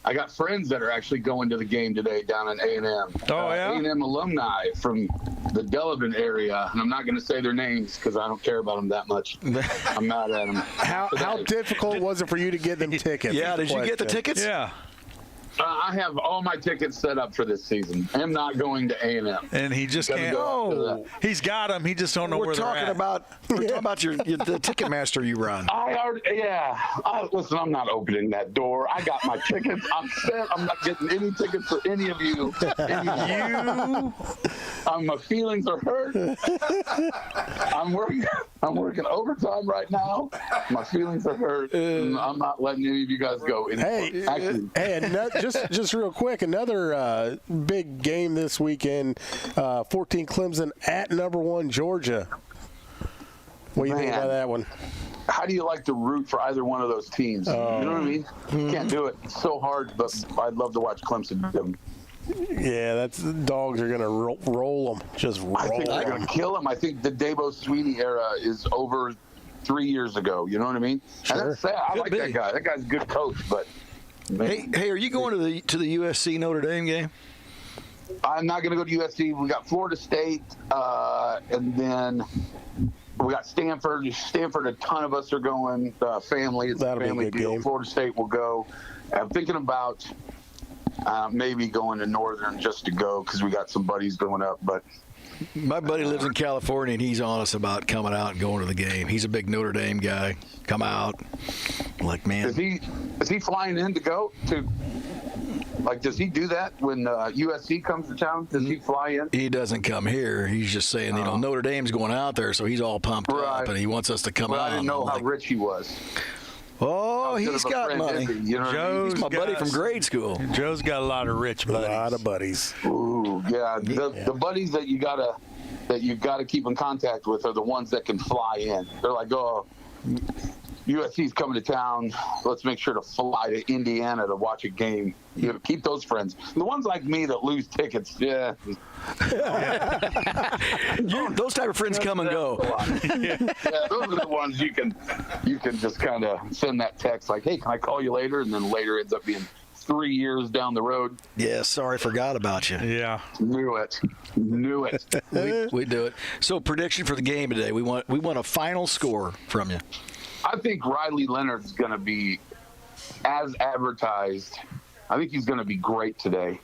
I got friends that are actually going to the game today down in A&M. Oh, yeah? A&M alumni from the Delavan area, and I'm not going to say their names because I don't care about them that much. I'm mad at them. How difficult was it for you to get them tickets? Yeah, did you get the tickets? Yeah. I have all my tickets set up for this season. I'm not going to A&M. And he just can't. Oh, he's got them. He just don't know where they're at. We're talking about the Ticketmaster you run. Listen, I'm not opening that door. I got my tickets. I'm set. I'm not getting any tickets for any of you. My feelings are hurt. I'm working overtime right now. My feelings are hurt. I'm not letting any of you guys go. Just real quick, another big game this weekend. 14 Clemson at #1 Georgia. What do you think about that one? How do you like to root for either one of those teams? You know what I mean? Can't do it. It's so hard, but I'd love to watch Clemson do them. Yeah, dogs are going to roll them. Just roll them. I think they're going to kill them. I think the Dabo Swinney era is over 3 years ago. You know what I mean? Sure. And that's sad. I like that guy. That guy's a good coach, but. Hey, are you going to the USC Notre Dame game? I'm not going to go to USC. We got Florida State, and then we got Stanford. Stanford, a ton of us are going. Family, it's a family deal. Game. Florida State will go. I'm thinking about maybe going to Northern just to go because we got some buddies going up. But my buddy lives in California, and he's on us about coming out and going to the game. He's a big Notre Dame guy. Come out. Like, man. Is he flying in to go to? Like, does he do that when USC comes to town? Does he fly in? He doesn't come here. He's just saying, Notre Dame's going out there, so he's all pumped up, and he wants us to come out. I didn't know how rich he was. Oh, Oh, good he's of a got friend money. is he? You know what I mean? He's my buddy from grade school. Joe's got a lot of rich A buddies. lot of buddies. Ooh, yeah. The buddies that you gotta keep in contact with are the ones that can fly in. They're like, oh, USC's coming to town. Let's make sure to fly to Indiana to watch a game. You know, keep those friends. The ones like me that lose tickets, yeah. Those type of friends come and go. Yeah, those are the ones you can just kind of send that text like, hey, can I call you later? And then later ends up being 3 years down the road. Yeah, sorry, forgot about you. Yeah. Knew it. We do it. So prediction for the game today. We want a final score from you. I think Riley Leonard's going to be, as advertised, I think he's going to be great today.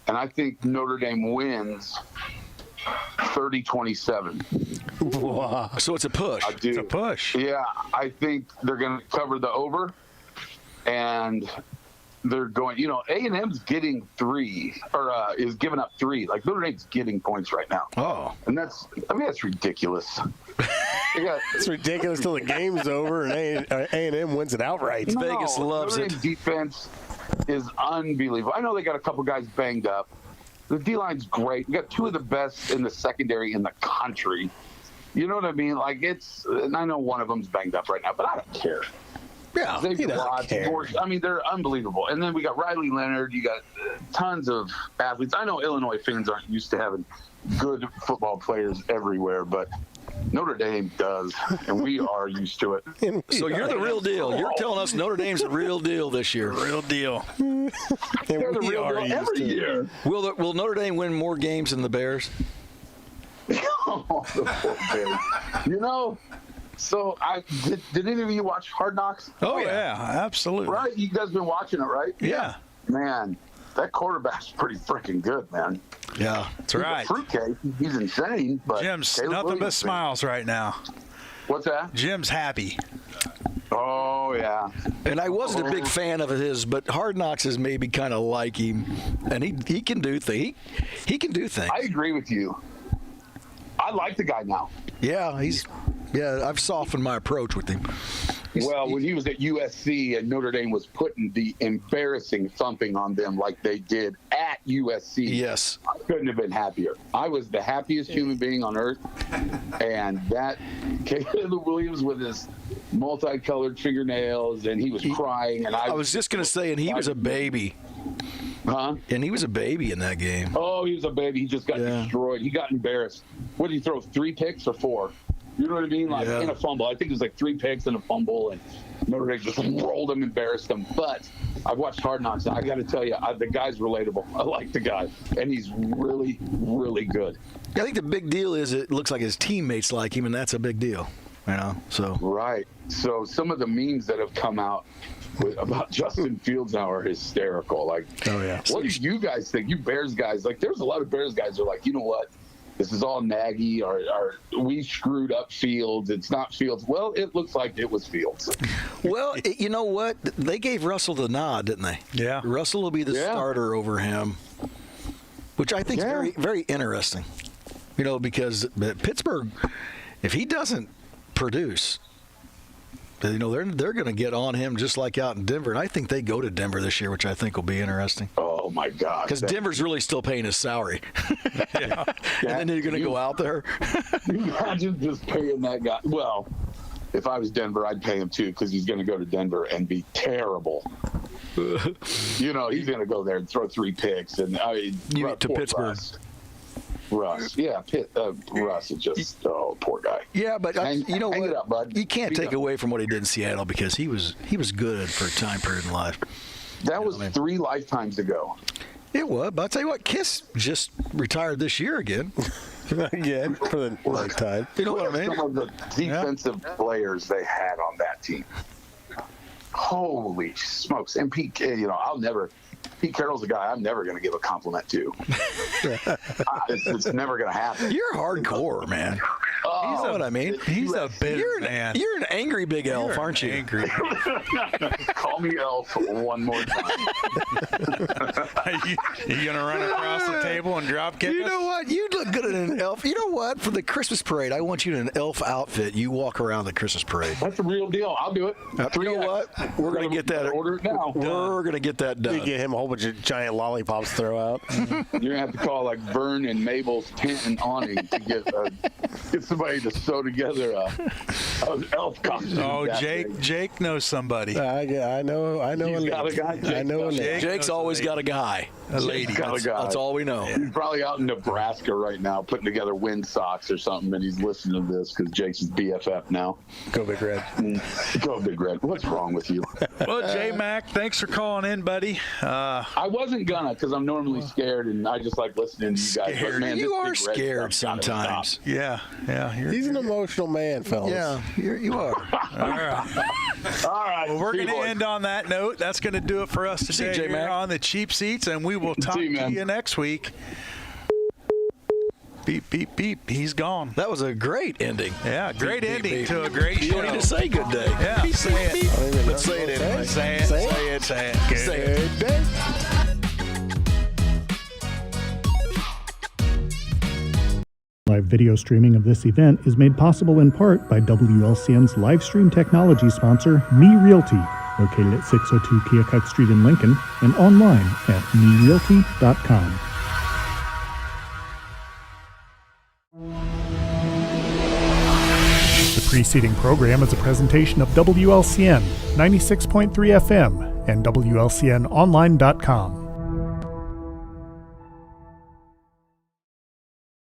And I think Notre Dame wins 30-27. Wow. So it's a push. I do. It's a push. Yeah, I think they're going to cover the over. And they're going, A&M's getting 3, or is giving up 3. Like, Notre Dame's getting points right now. Oh. And that's ridiculous. It's ridiculous till the game's over and A&M wins it outright. Vegas loves Notre it. Dame's defense is unbelievable. I know they got a couple guys banged up. The D-line's great. We got 2 of the best in the secondary in the country. You know what I mean? Like, and I know one of them's banged up right now, but I don't care. Yeah, he doesn't care. I mean, they're unbelievable. And then we got Riley Leonard. You got tons of athletes. I know Illinois fans aren't used to having good football players everywhere, but Notre Dame does, and we are used to it. So you're the real deal. You're telling us Notre Dame's the real deal this year. Real deal. They're the real deal every year. Will Notre Dame win more games than the Bears? Oh, the poor Bears. So did any of you watch Hard Knocks? Oh, yeah, absolutely. Right? You guys been watching it, right? Yeah. Man, that quarterback's pretty freaking good, man. Yeah, that's right. He's a fruitcake. He's insane, but Jim's Caleb nothing but Williams, smiles right now. What's that? Jim's happy. Oh, yeah. And I wasn't a big fan of his, but Hard Knocks is maybe kind of like him, and he can do things. He can do things. I agree with you. I like the guy now. Yeah, I've softened my approach with him. Well, when he was at USC and Notre Dame was putting the embarrassing thumping on them like they did at USC, yes, I couldn't have been happier. I was the happiest human being on earth, and that Caleb Williams with his multicolored fingernails, and he was crying, and I was just going to say, and he was a baby. Huh? And he was a baby in that game. Oh, he was a baby. He just got destroyed. He got embarrassed. What did he throw, 3 picks or 4? You know what I mean? Like, in a fumble. I think it was like 3 picks and a fumble, and Notre Dame just rolled him, embarrassed him. But I've watched Hard Knocks, and I got to tell you, the guy's relatable. I like the guy, and he's really, really good. I think the big deal is it looks like his teammates like him, and that's a big deal. So right. So some of the memes that have come out about Justin Fields now are hysterical. Like, oh yeah. What do you guys think? You Bears guys, like, there's a lot of Bears guys who are like, you know what? This is all Nagy, or we screwed up Fields. It's not Fields. Well, it looks like it was Fields. Well, you know what? They gave Russell the nod, didn't they? Yeah. Russell will be the starter over him, which I think is very, very interesting. Because Pittsburgh, if he doesn't produce, they're going to get on him just like out in Denver. And I think they go to Denver this year, which I think will be interesting. Oh, my God. Because Denver's really still paying his salary. And then you're going to go out there. Imagine just paying that guy. Well, if I was Denver, I'd pay him too, because he's going to go to Denver and be terrible. He's going to go there and throw 3 picks. And to Pittsburgh. Russ. Yeah, Russ is just, poor guy. Yeah, but you know hang what? It up, bud. You can't take away from what he did in Seattle, because he was good for a time period in life. That was 3 lifetimes ago. It was, but I'll tell you what, Kiss just retired this year again. Again, for the lifetime. You know what I mean? Some of the defensive players they had on that team. Holy smokes. And Pete Carroll's a guy I'm never going to give a compliment to. It's never going to happen. You're hardcore, man. You know what I mean? He's a bitter man. You're an angry big elf, aren't you? Angry. Call me elf one more time. you gonna run across the table and drop kick You us? know what? You look good in an elf. You know what? For the Christmas parade, I want you in an elf outfit. You walk around the Christmas parade. That's a real deal. I'll do it. You know what? We're gonna get that. Order it now. We're gonna get that done. You get him a whole bunch of giant lollipops to throw out. You're gonna have to call like Vern and Mabel's tent and awning to get somebody to sew together an elf costume. Oh, Jake knows somebody. I know. He's got a guy. I know. Jake's always got a guy. A lady. That's all we know. He's probably out in Nebraska right now putting together wind socks or something, and he's listening to this because Jake's his BFF now. Go Big Red. Go Big Red. What's wrong with you? Well, J-Mac, thanks for calling in, buddy. I wasn't gonna because I'm normally scared and I just like listening to you guys. But man, You this are Big Red scared stuff's gotta sometimes. stop. Yeah. He's an emotional man, fellas. Yeah, you are. All right. All right. Well, we're see you, going to boys. end on that note. That's going to do it for us today J-Mac. here on the Cheap Seats, and we will talk See you, to man. you next week. Beep, beep, beep. He's gone. That was a great ending. Yeah, great Beep, ending beep, to a beep. great You show. don't need to say good day. Yeah, Beep, say beep, it. beep. Let's say it anyway. Say it. Say it. Good. Say it. Good day. Live video streaming of this event is made possible in part by WLCN's live stream technology sponsor, Me Realty, located at 602 Keokuk Street in Lincoln, and online at merealty.com. The preceding program is a presentation of WLCN 96.3 FM and WLCNonline.com.